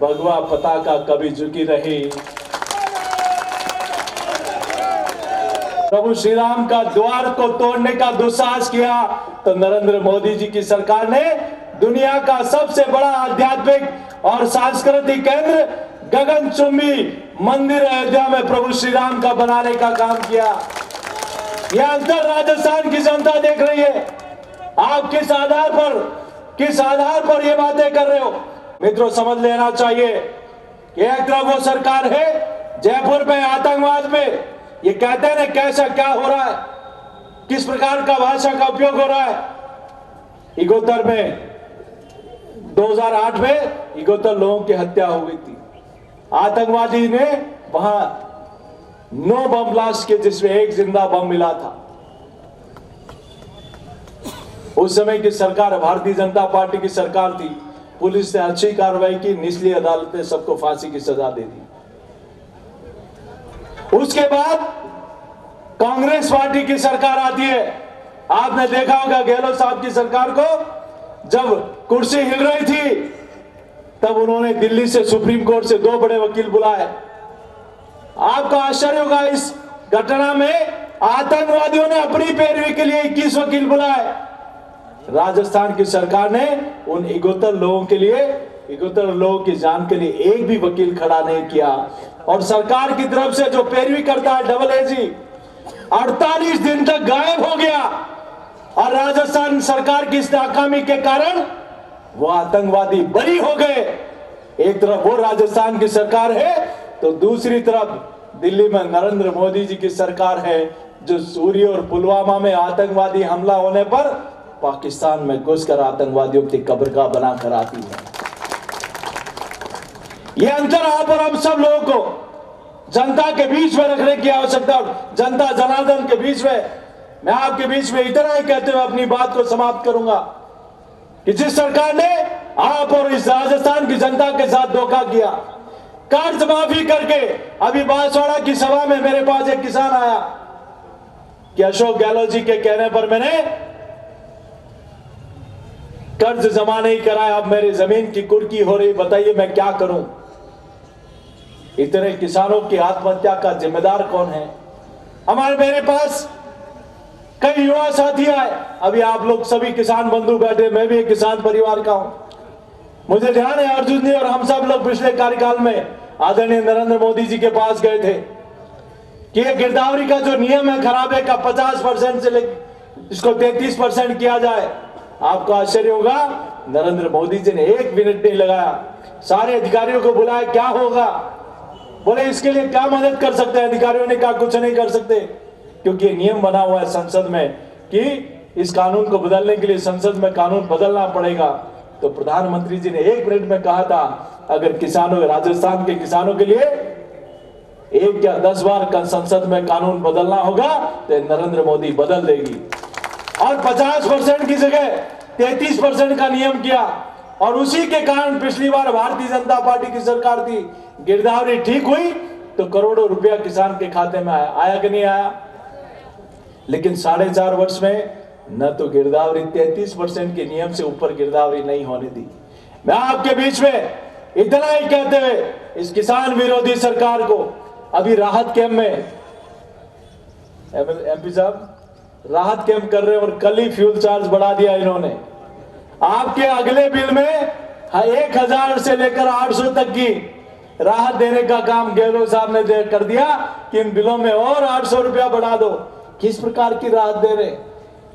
भगवा पताका कभी झुकी नहीं। प्रभु श्री राम का द्वार को तोड़ने का दुस्साहस किया तो नरेंद्र मोदी जी की सरकार ने दुनिया का सबसे बड़ा आध्यात्मिक और सांस्कृतिक केंद्र गगनचुंबी मंदिर अयोध्या में प्रभु श्री राम का बनाने का काम किया। यह अंतर राजस्थान की जनता देख रही है। आप किस आधार पर ये बातें कर रहे हो? मित्रों, समझ लेना चाहिए कि एक तरफ वो सरकार है जयपुर में आतंकवाद में ये कहते हैं कैसा क्या हो रहा है, किस प्रकार का भाषा का उपयोग हो रहा है। इगोतर में 2008 में इगोतर लोगों की हत्या हो गई थी। आतंकवादी ने वहां 9 बम ब्लास्ट किए जिसमें 1 जिंदा बम मिला था। उस समय की सरकार भारतीय जनता पार्टी की सरकार थी। पुलिस ने अच्छी कार्रवाई की, निचली अदालत ने सबको फांसी की सजा दे दी। उसके बाद कांग्रेस पार्टी की सरकार आती है। आपने देखा होगा गहलोत साहब की सरकार को जब कुर्सी हिल रही थी तब उन्होंने दिल्ली से सुप्रीम कोर्ट से 2 बड़े वकील बुलाए। आपका आश्चर्य होगा, इस घटना में आतंकवादियों ने अपनी पैरवी के लिए 21 वकील बुलाए। राजस्थान की सरकार ने उन इगोतर लोगों के लिए, इगोतर लोगों की जान के लिए एक भी वकील खड़ा नहीं किया। और सरकार की तरफ से जो पैरवी करता है डबल एजी 48 दिन तक गायब हो गया। और राजस्थान सरकार की इस नाकामी के कारण वो आतंकवादी बरी हो गए। एक तरफ वो राजस्थान की सरकार है तो दूसरी तरफ दिल्ली में नरेंद्र मोदी जी की सरकार है जो सूरी और पुलवामा में आतंकवादी हमला होने पर पाकिस्तान में घुसकर आतंकवादियों की कब्रगाह बनाकर आती है। यह अंतर आप और हम सब लोगों को जनता के बीच में रखने की आवश्यकता। जनता जनार्दन के बीच में मैं आपके बीच में इतना ही कहते हुए अपनी बात को समाप्त करूंगा कि जिस सरकार ने आप और इस राजस्थान की जनता के साथ धोखा किया, कर्ज माफी करके, अभी बांसवाड़ा की सभा में मेरे पास एक किसान आया कि अशोक गहलोत जी के कहने पर मैंने कर्ज जमा नहीं कराया, अब मेरी जमीन की कुर्की हो रही, बताइए मैं क्या करूं। इतने किसानों की आत्महत्या का जिम्मेदार कौन है? मेरे पास कई युवा साथी आए। अभी आप लोग सभी किसान बंधु बैठे, मैं भी एक किसान परिवार का हूं। मुझे ध्यान है अर्जुन जी और हम सब लोग पिछले कार्यकाल में आदरणीय नरेंद्र मोदी जी के पास गए थे कि ये गिरदावरी का जो नियम है खराबे का 50% से इसको 33% किया जाए। आपको आश्चर्य होगा, नरेंद्र मोदी जी ने 1 मिनट नहीं लगाया, सारे अधिकारियों को बुलाया, क्या होगा, बोले इसके लिए क्या मदद कर सकते हैं। अधिकारियों ने कहा कुछ नहीं कर सकते क्योंकि नियम बना हुआ है संसद में कि इस कानून को बदलने के लिए संसद में कानून बदलना पड़ेगा। तो प्रधानमंत्री जी ने 1 मिनट में कहा था अगर किसानों, राजस्थान के किसानों के लिए 1 या 10 बार संसद में कानून बदलना होगा तो नरेंद्र मोदी बदल देगी। और 50% की जगह 33% का नियम किया और उसी के कारण पिछली बार भारतीय जनता पार्टी की सरकार थी, गिरदावरी ठीक हुई तो करोड़ों रुपया किसान के खाते में आया कि नहीं आया। लेकिन 4.5 वर्ष में न तो गिरदावरी 33% के नियम से ऊपर गिरदावरी नहीं होने दी। मैं आपके बीच में इतना ही कहते हुए इस किसान विरोधी सरकार को अभी राहत कैंप में एमपी साहब राहत कैंप कर रहे हैं और कल ही फ्यूल चार्ज बढ़ा दिया इन्होंने। आपके अगले बिल में 1000 से लेकर 800 तक की राहत देने का काम गहलोत साहब ने कर दिया कि इन बिलों में और 800 रुपया बढ़ा दो। किस प्रकार की राहत दे रहे?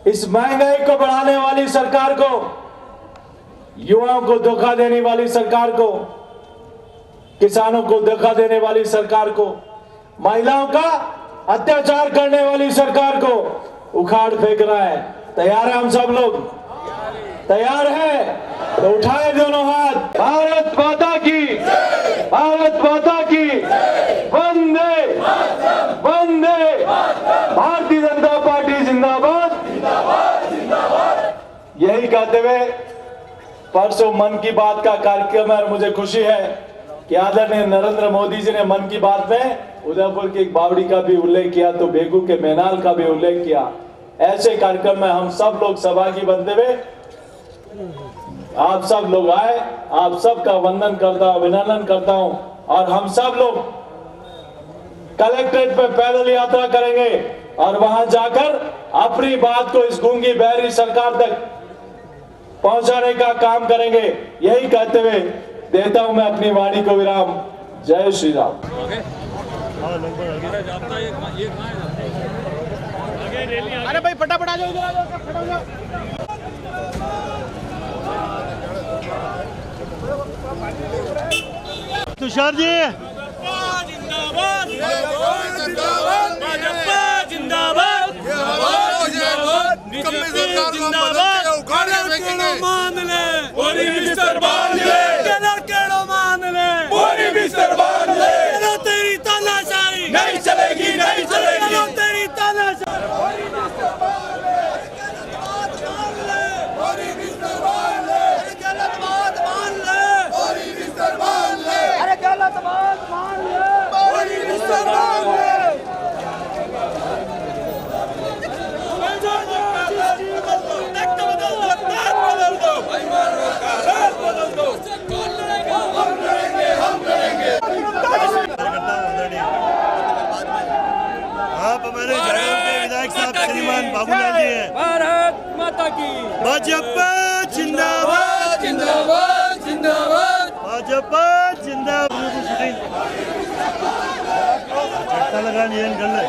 इस महंगाई को बढ़ाने वाली सरकार को, युवाओं को धोखा देने वाली सरकार को, किसानों को धोखा देने वाली सरकार को, महिलाओं का अत्याचार करने वाली सरकार को उखाड़ फेंक रहा है। तैयार है हम सब लोग? तैयार है तो उठाए दोनों हाथ। भारत माता की, भारत माता की, वंदे वंदे, भारतीय जनता पार्टी जिंदाबाद। यही कहते हुए परसों मन की बात का कार्यक्रम है और मुझे खुशी है कि आदरणीय नरेंद्र मोदी जी ने मन की बात में उदयपुर की एक बावड़ी का भी उल्लेख किया, तो बेगू के मैनाल का भी उल्लेख किया। ऐसे कार्यक्रम में हम सब लोग सहभागी बनते हुए आप सब लोग आए, आप सबका वंदन करता हूं, अभिनंदन करता हूं। और हम सब लोग कलेक्ट्रेट पे पैदल यात्रा करेंगे और वहां जाकर अपनी बात को इस गूंगी बहरी सरकार तक पहुंचाने का काम करेंगे। यही कहते हुए देता हूं मैं अपनी वाणी को विराम। जय श्री राम। अरे भाई फटाफट आ जाओ, इधर आ जाओ, फटाफट आ जाओ। तुषार जी जिंदाबाद जिंदाबाद भाजपा जिंदाबाद जिंदाबाद मान ले बोरी मिस्टर मान ले केड़ो मान ले बोरी मिस्टर मान ले तेरी तानाशाही नहीं चलेगी, नहीं चलेगी तेरी तानाशाही। बोरी मिस्टर मान ले गलत बात मान ले बोरी मिस्टर मान ले अरे गलत बात मान ले बोरी मिस्टर मान ले। आप हमारे झारखंड के विधायक साहब श्रीमान बाबूलाल जी हैं। भारत माता की भाजपा जिंदाबाद जिंदाबाद जिंदाबाद भाजपा जिंदाबाद। झटका लगा नहीं कर ले।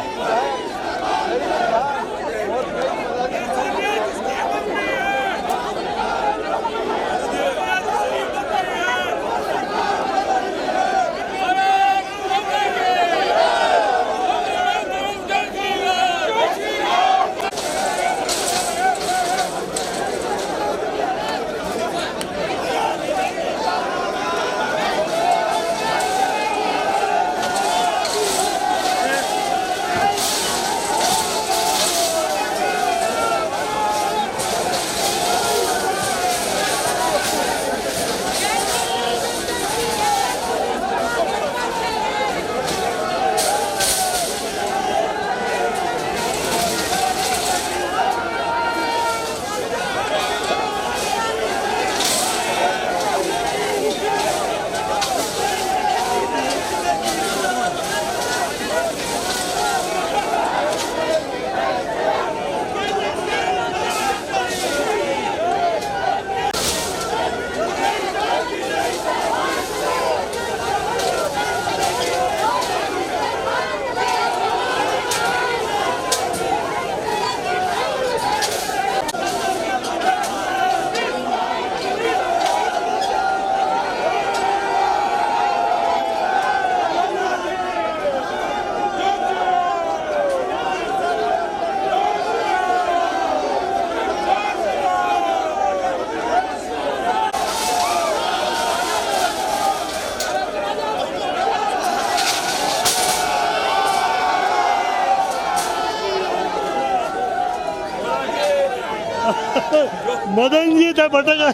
मदन जी था भटका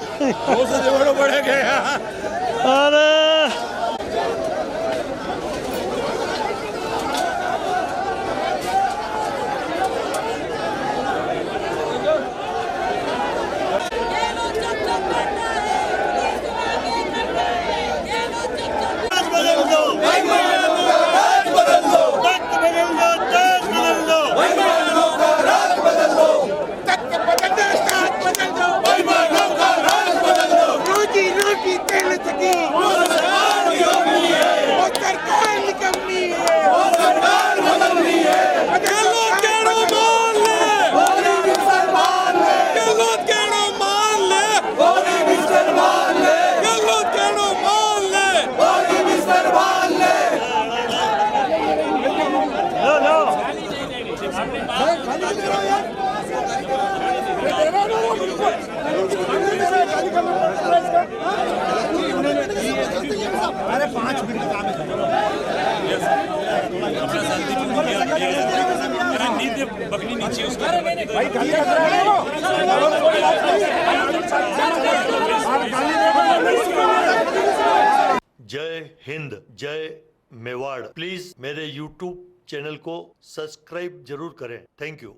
बड़े गया। अरे अरे 5 मिनट काम है। बकनी नीचे उसका जय जय हिंद, जय मेवाड़। प्लीज मेरे YouTube चैनल को सब्सक्राइब जरूर करें। Thank you.